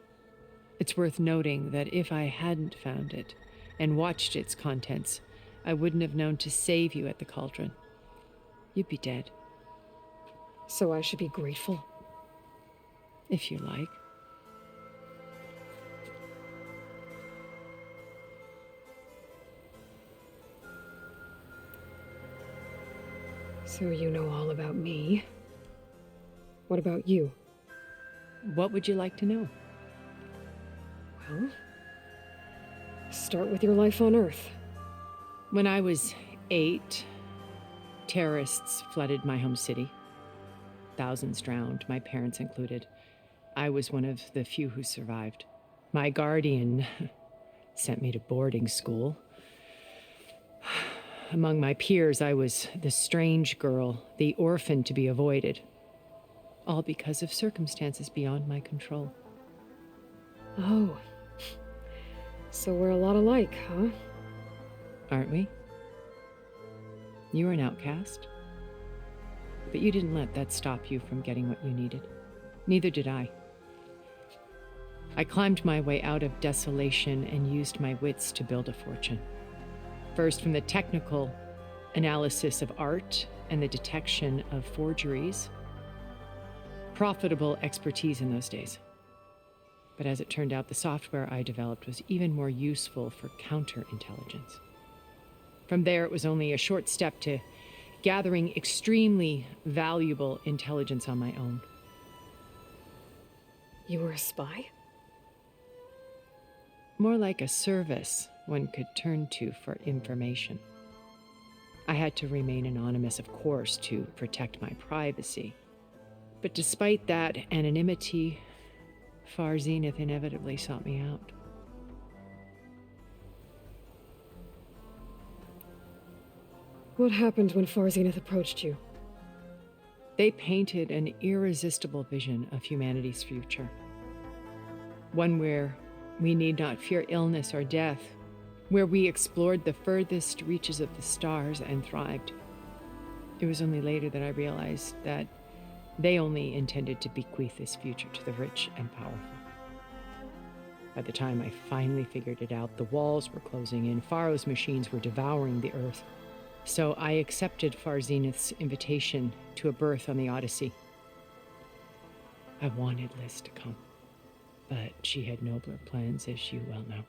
It's worth noting that if I hadn't found it and watched its contents, I wouldn't have known to save you at the cauldron. You'd be dead. So I should be grateful? If you like. So you know all about me. What about you? What would you like to know? Well, start with your life on Earth. When I was 8, terrorists flooded my home city. Thousands drowned, my parents included. I was one of the few who survived. My guardian sent me to boarding school. Among my peers, I was the strange girl, the orphan to be avoided. All because of circumstances beyond my control. Oh. So we're a lot alike, huh? Aren't we? You were an outcast. But you didn't let that stop you from getting what you needed. Neither did I. I climbed my way out of desolation and used my wits to build a fortune. First, from the technical analysis of art and the detection of forgeries. Profitable expertise in those days. But as it turned out, the software I developed was even more useful for counterintelligence. From there, it was only a short step to gathering extremely valuable intelligence on my own. You were a spy? More like a service one could turn to for information. I had to remain anonymous, of course, to protect my privacy. But despite that anonymity, Far Zenith inevitably sought me out. What happened when Far Zenith approached you? They painted an irresistible vision of humanity's future. One where we need not fear illness or death, where we explored the furthest reaches of the stars and thrived. It was only later that I realized that they only intended to bequeath this future to the rich and powerful. By the time I finally figured it out, the walls were closing in, Pharaoh's machines were devouring the earth. So I accepted Far Zenith's invitation to a berth on the Odyssey. I wanted Liz to come, but she had nobler plans, as you well know.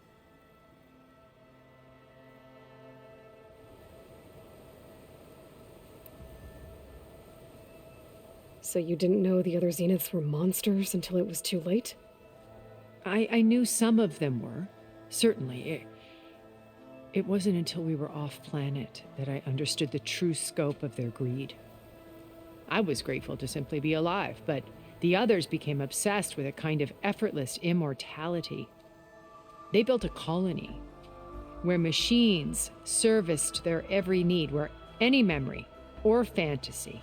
So you didn't know the other Zeniths were monsters until it was too late? I knew some of them were, certainly. It wasn't until we were off-planet that I understood the true scope of their greed. I was grateful to simply be alive, but the others became obsessed with a kind of effortless immortality. They built a colony, where machines serviced their every need, where any memory or fantasy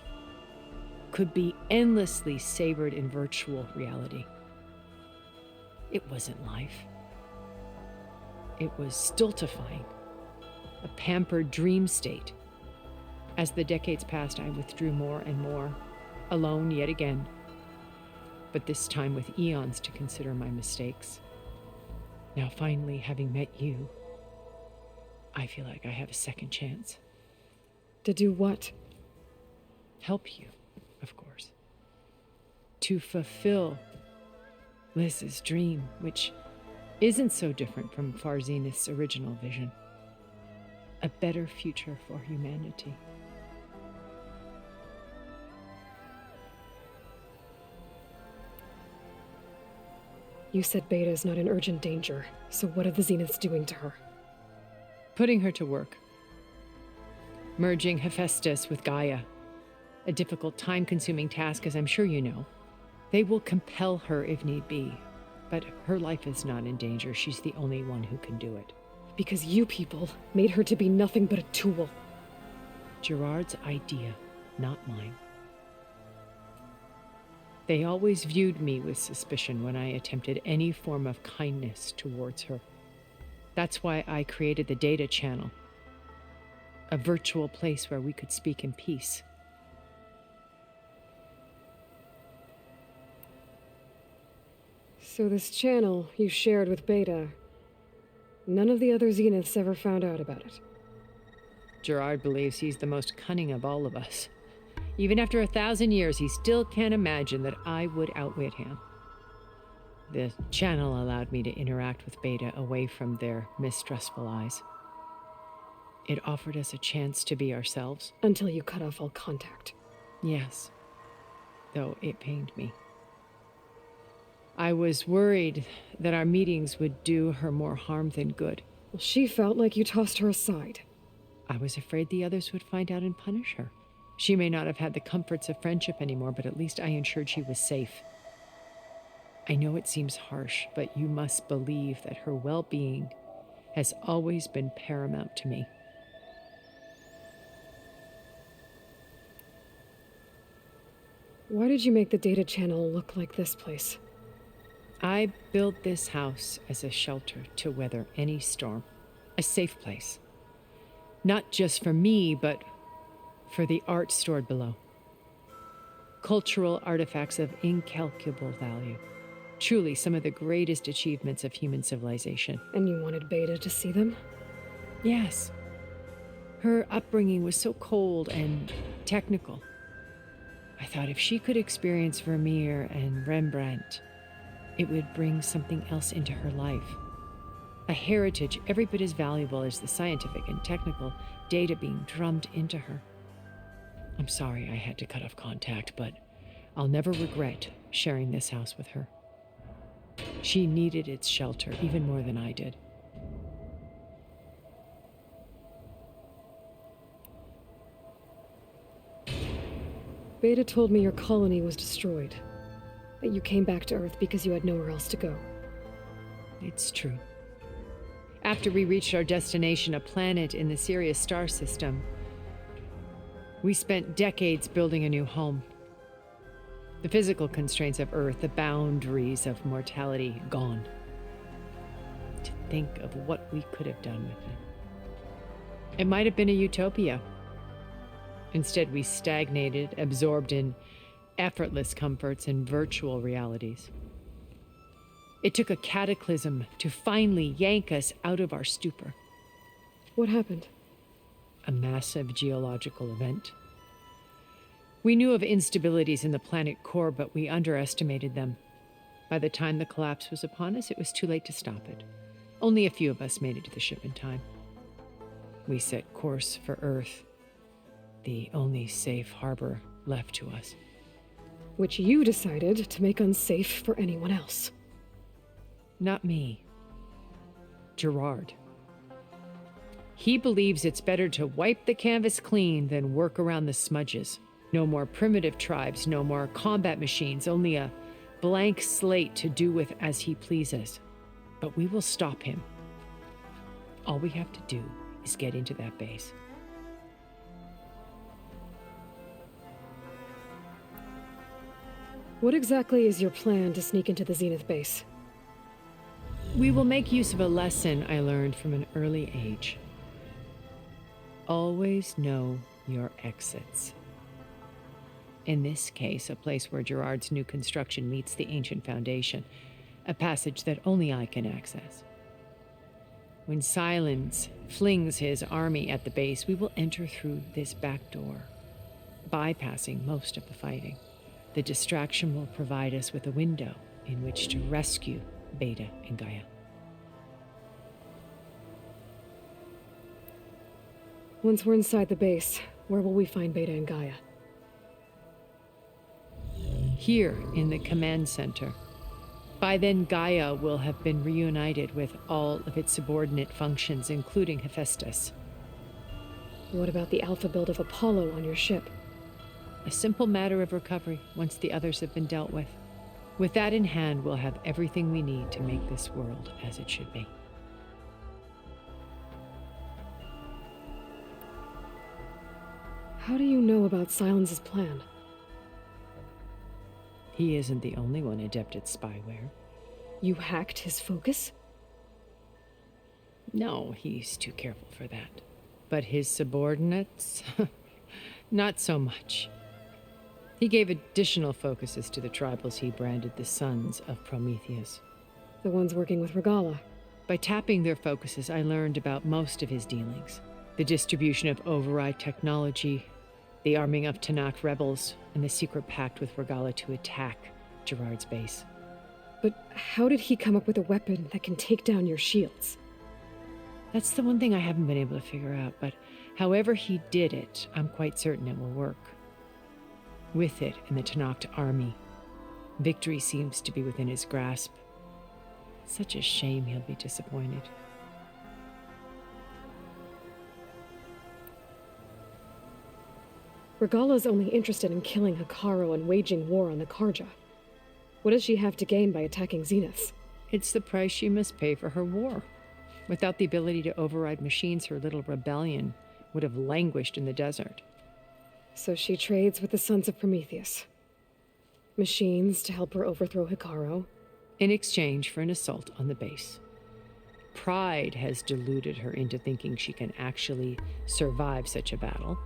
could be endlessly savored in virtual reality. It wasn't life. It was stultifying, a pampered dream state. As the decades passed, I withdrew more and more, alone yet again, but this time with eons to consider my mistakes. Now finally, having met you, I feel like I have a second chance. To do what? Help you, of course. To fulfill Liz's dream, which isn't so different from Farzenith's original vision. A better future for humanity. You said Beta is not in urgent danger, so what are the Zeniths doing to her? Putting her to work. Merging Hephaestus with Gaia. A difficult, time-consuming task, as I'm sure you know. They will compel her if need be, but her life is not in danger. She's the only one who can do it. Because you people made her to be nothing but a tool. Gerard's idea, not mine. They always viewed me with suspicion when I attempted any form of kindness towards her. That's why I created the data channel. A virtual place where we could speak in peace. So this channel you shared with Beta, none of the other Zeniths ever found out about it. Gerard believes he's the most cunning of all of us. Even after 1,000 years, he still can't imagine that I would outwit him. The channel allowed me to interact with Beta away from their mistrustful eyes. It offered us a chance to be ourselves. Until you cut off all contact. Yes, though it pained me. I was worried that our meetings would do her more harm than good. Well, she felt like you tossed her aside. I was afraid the others would find out and punish her. She may not have had the comforts of friendship anymore, but at least I ensured she was safe. I know it seems harsh, but you must believe that her well-being has always been paramount to me. Why did you make the data channel look like this place? I built this house as a shelter to weather any storm. A safe place. Not just for me, but for the art stored below. Cultural artifacts of incalculable value. Truly some of the greatest achievements of human civilization. And you wanted Beta to see them? Yes. Her upbringing was so cold and technical. I thought if she could experience Vermeer and Rembrandt, it would bring something else into her life. A heritage every bit as valuable as the scientific and technical data being drummed into her. I'm sorry I had to cut off contact, but I'll never regret sharing this house with her. She needed its shelter even more than I did. Beta told me your colony was destroyed. That you came back to Earth because you had nowhere else to go. It's true. After we reached our destination, a planet in the Sirius star system, we spent decades building a new home. The physical constraints of Earth, the boundaries of mortality, gone. To think of what we could have done with it. It might have been a utopia. Instead, we stagnated, absorbed in effortless comforts and virtual realities. It took a cataclysm to finally yank us out of our stupor. What happened? A massive geological event. We knew of instabilities in the planet core, but we underestimated them. By the time the collapse was upon us, it was too late to stop it. Only a few of us made it to the ship in time. We set course for Earth, the only safe harbor left to us. Which you decided to make unsafe for anyone else. Not me. Gerard. He believes it's better to wipe the canvas clean than work around the smudges. No more primitive tribes, no more combat machines, only a blank slate to do with as he pleases. But we will stop him. All we have to do is get into that base. What exactly is your plan to sneak into the Zenith base? We will make use of a lesson I learned from an early age. Always know your exits. In this case, a place where Gerard's new construction meets the ancient foundation, a passage that only I can access. When Silence flings his army at the base, we will enter through this back door, bypassing most of the fighting. The distraction will provide us with a window in which to rescue Beta and Gaia. Once we're inside the base, where will we find Beta and Gaia? Here in the command center. By then, Gaia will have been reunited with all of its subordinate functions, including Hephaestus. What about the alpha build of Apollo on your ship? A simple matter of recovery once the others have been dealt with. With that in hand, we'll have everything we need to make this world as it should be. How do you know about Silence's plan? He isn't the only one adept at spyware. You hacked his focus? No, he's too careful for that. But his subordinates? Not so much. He gave additional focuses to the tribals he branded the Sons of Prometheus. The ones working with Regala. By tapping their focuses, I learned about most of his dealings. The distribution of override technology, the arming of Tanakh rebels, and the secret pact with Regala to attack Gerard's base. But how did he come up with a weapon that can take down your shields? That's the one thing I haven't been able to figure out, but however he did it, I'm quite certain it will work. With it and the Tanakh army, victory seems to be within his grasp. Such a shame he'll be disappointed. Regala's only interested in killing Hikaru and waging war on the Karja. What does she have to gain by attacking Zenith? It's the price she must pay for her war. Without the ability to override machines, her little rebellion would have languished in the desert. So she trades with the Sons of Prometheus. Machines to help her overthrow Hikaru. In exchange for an assault on the base. Pride has deluded her into thinking she can actually survive such a battle.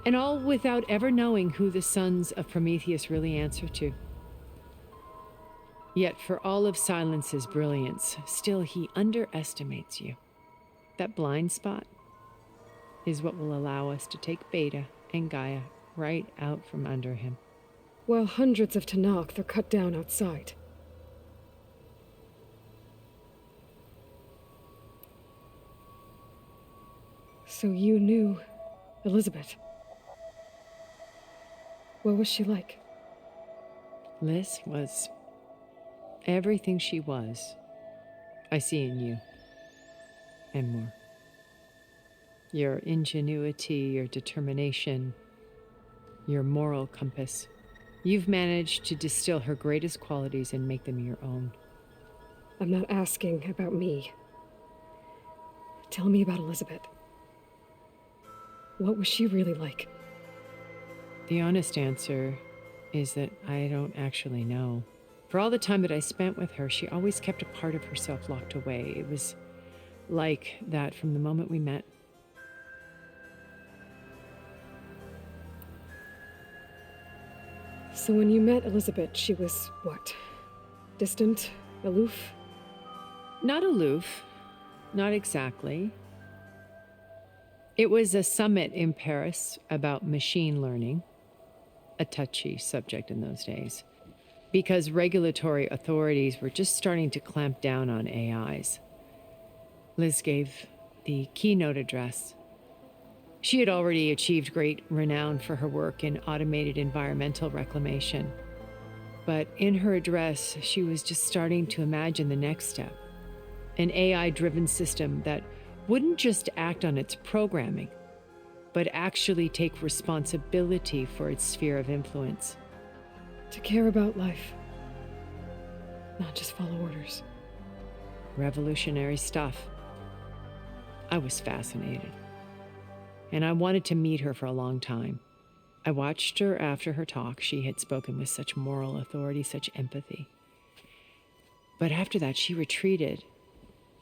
And all without ever knowing who the Sons of Prometheus really answer to. Yet for all of Silence's brilliance, still he underestimates you. That blind spot is what will allow us to take Beta and Gaia right out from under him. While hundreds of Tanakh are cut down outside. So you knew Elizabeth. What was she like? Liz was everything she was. I see in you. And more. Your ingenuity, your determination, your moral compass. You've managed to distill her greatest qualities and make them your own. I'm not asking about me. Tell me about Elizabeth. What was she really like? The honest answer is that I don't actually know. For all the time that I spent with her, she always kept a part of herself locked away. It was like that from the moment we met. So when you met Elizabeth, she was what? Distant? Aloof? Not aloof. Not exactly. It was a summit in Paris about machine learning, a touchy subject in those days, because regulatory authorities were just starting to clamp down on AIs. Liz gave the keynote address. She had already achieved great renown for her work in automated environmental reclamation. But in her address, she was just starting to imagine the next step. An AI-driven system that wouldn't just act on its programming, but actually take responsibility for its sphere of influence. To care about life, not just follow orders. Revolutionary stuff. I was fascinated. And I wanted to meet her for a long time. I watched her after her talk. She had spoken with such moral authority, such empathy. But after that, she retreated.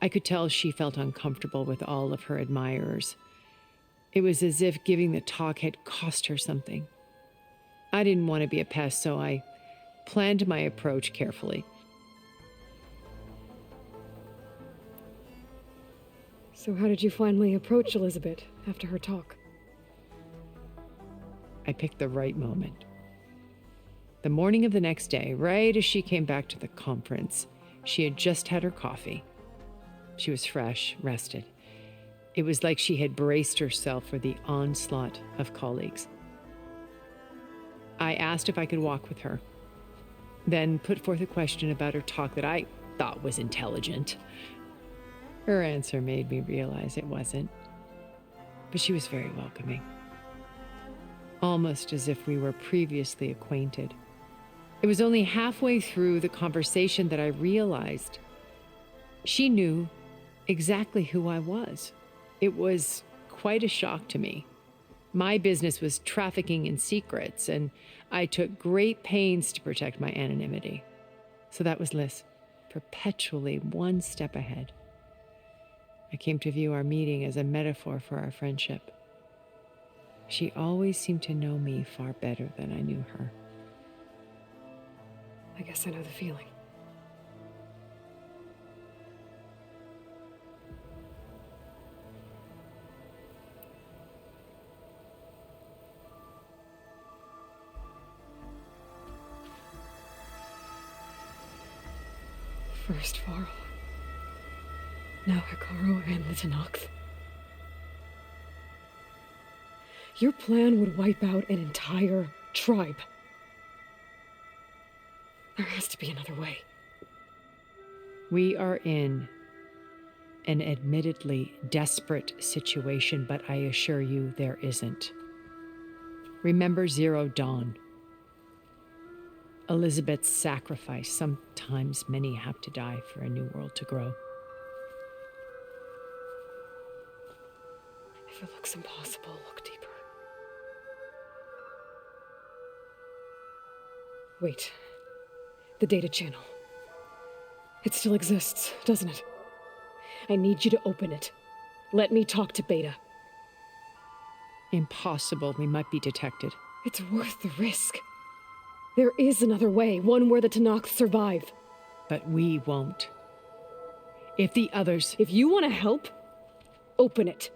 I could tell she felt uncomfortable with all of her admirers. It was as if giving the talk had cost her something. I didn't want to be a pest, so I planned my approach carefully. So how did you finally approach Elizabeth after her talk? I picked the right moment. The morning of the next day, right as she came back to the conference, she had just had her coffee. She was fresh, rested. It was like she had braced herself for the onslaught of colleagues. I asked if I could walk with her, then put forth a question about her talk that I thought was intelligent. Her answer made me realize it wasn't, but she was very welcoming, almost as if we were previously acquainted. It was only halfway through the conversation that I realized she knew exactly who I was. It was quite a shock to me. My business was trafficking in secrets, and I took great pains to protect my anonymity. So that was Liz, perpetually one step ahead. I came to view our meeting as a metaphor for our friendship. She always seemed to know me far better than I knew her. I guess I know the feeling. First Varl, now Hikaru and the Tenakth. Your plan would wipe out an entire tribe. There has to be another way. We are in an admittedly desperate situation, but I assure you there isn't. Remember Zero Dawn. Elizabeth's sacrifice. Sometimes many have to die for a new world to grow. If it looks impossible, look deeper. Wait. The data channel. It still exists, doesn't it? I need you to open it. Let me talk to Beta. Impossible. We might be detected. It's worth the risk. There is another way, one where the Tenakth survive. But we won't. If the others... If you want to help, open it.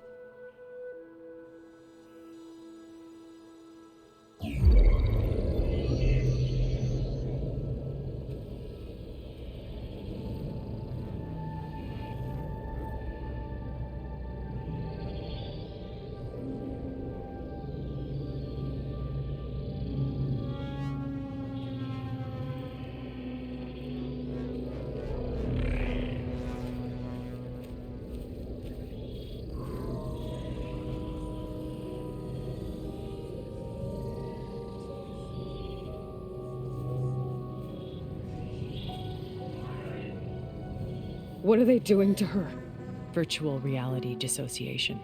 What are they doing to her? Virtual reality dissociation.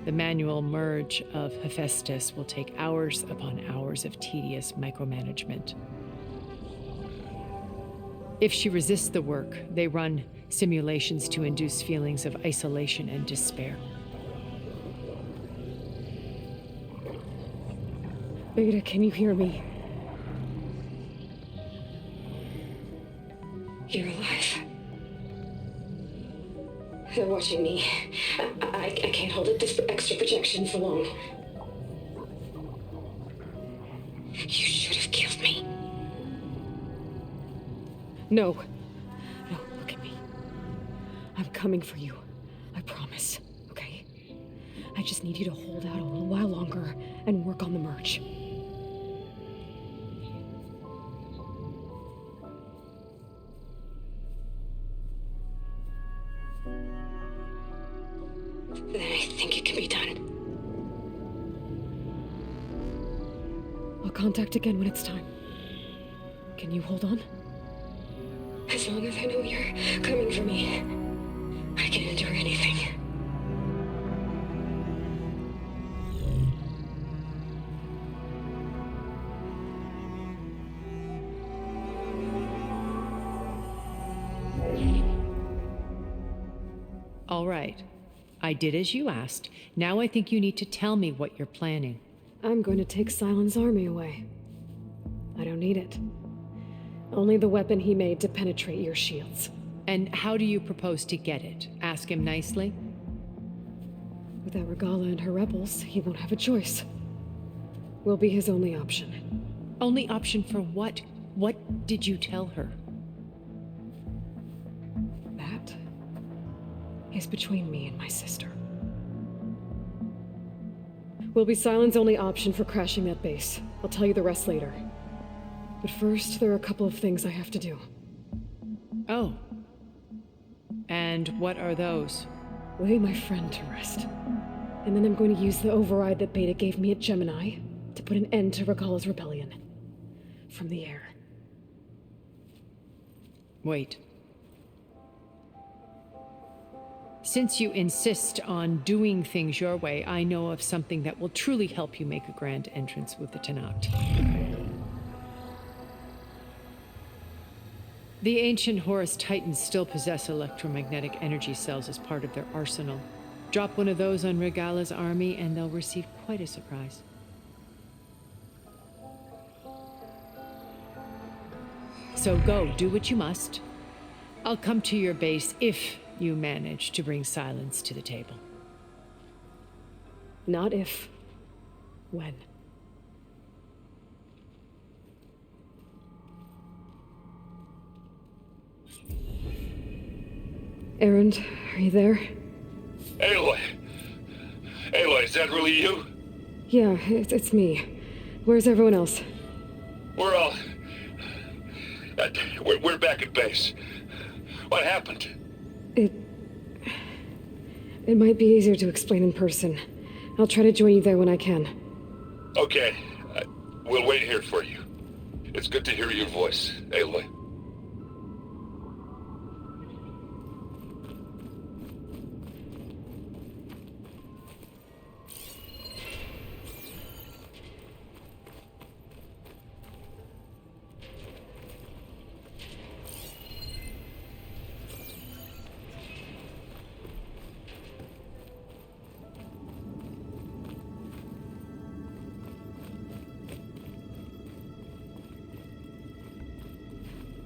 The manual merge of Hephaestus will take hours upon hours of tedious micromanagement. If she resists the work, they run simulations to induce feelings of isolation and despair. Beta, can you hear me? You're alive. They're watching me. I can't hold it this extra projection for long. You should have killed me. No. No, look at me. I'm coming for you. I promise, okay? I just need you to hold out a little while longer and work on the merge. Then I think it can be done. I'll contact again when it's time. Can you hold on? As long as I know you're coming for me. I can endure anything. All right. I did as you asked. Now I think you need to tell me what you're planning. I'm going to take Silent's army away. I don't need it. Only the weapon he made to penetrate your shields. And how do you propose to get it? Ask him nicely? Without Regala and her rebels, he won't have a choice. We'll be his only option. Only option for what? What did you tell her? That is between me and my sister. Will be Silent's only option for crashing that base. I'll tell you the rest later. But first, there are a couple of things I have to do. Oh. And what are those? Lay my friend to rest. And then I'm going to use the override that Beta gave me at Gemini to put an end to Regala's rebellion. From the air. Wait. Since you insist on doing things your way, I know of something that will truly help you make a grand entrance with the Tenakth. The ancient Horus Titans still possess electromagnetic energy cells as part of their arsenal. Drop one of those on Regala's army and they'll receive quite a surprise. So go, do what you must. I'll come to your base if you manage to bring Silence to the table. Not if. When. Erend, are you there? Aloy! Aloy, is that really you? Yeah, it's me. Where's everyone else? We're all... we're back at base. What happened? It might be easier to explain in person. I'll try to join you there when I can. Okay. We'll wait here for you. It's good to hear your voice, Aloy.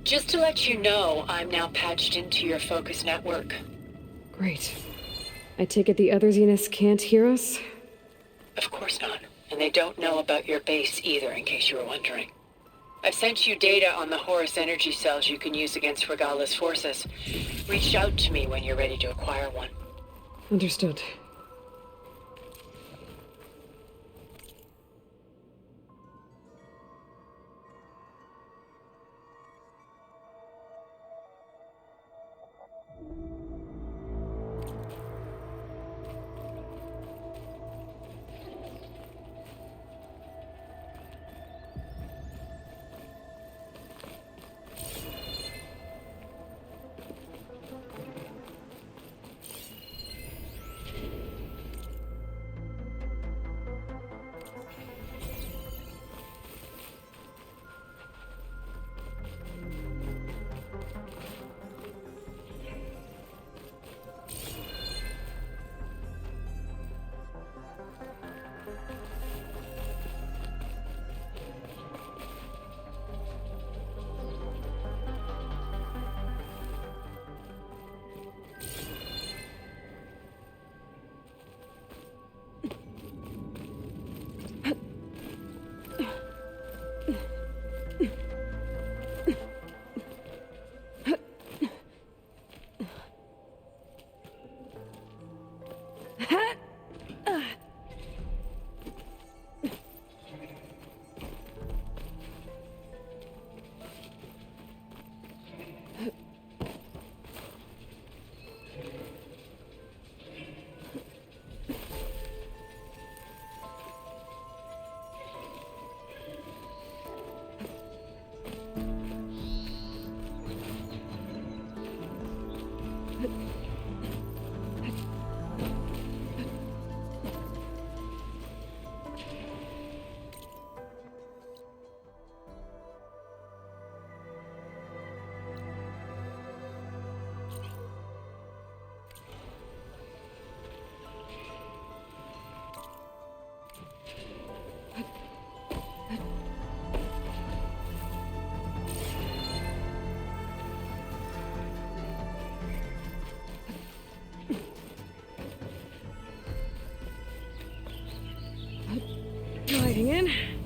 Just to let you know, I'm now patched into your focus network. Great. I take it the other Zeniths can't hear us? Of course not. And they don't know about your base either, in case you were wondering. I've sent you data on the Horus energy cells you can use against Regala's forces. Reach out to me when you're ready to acquire one. Understood. man.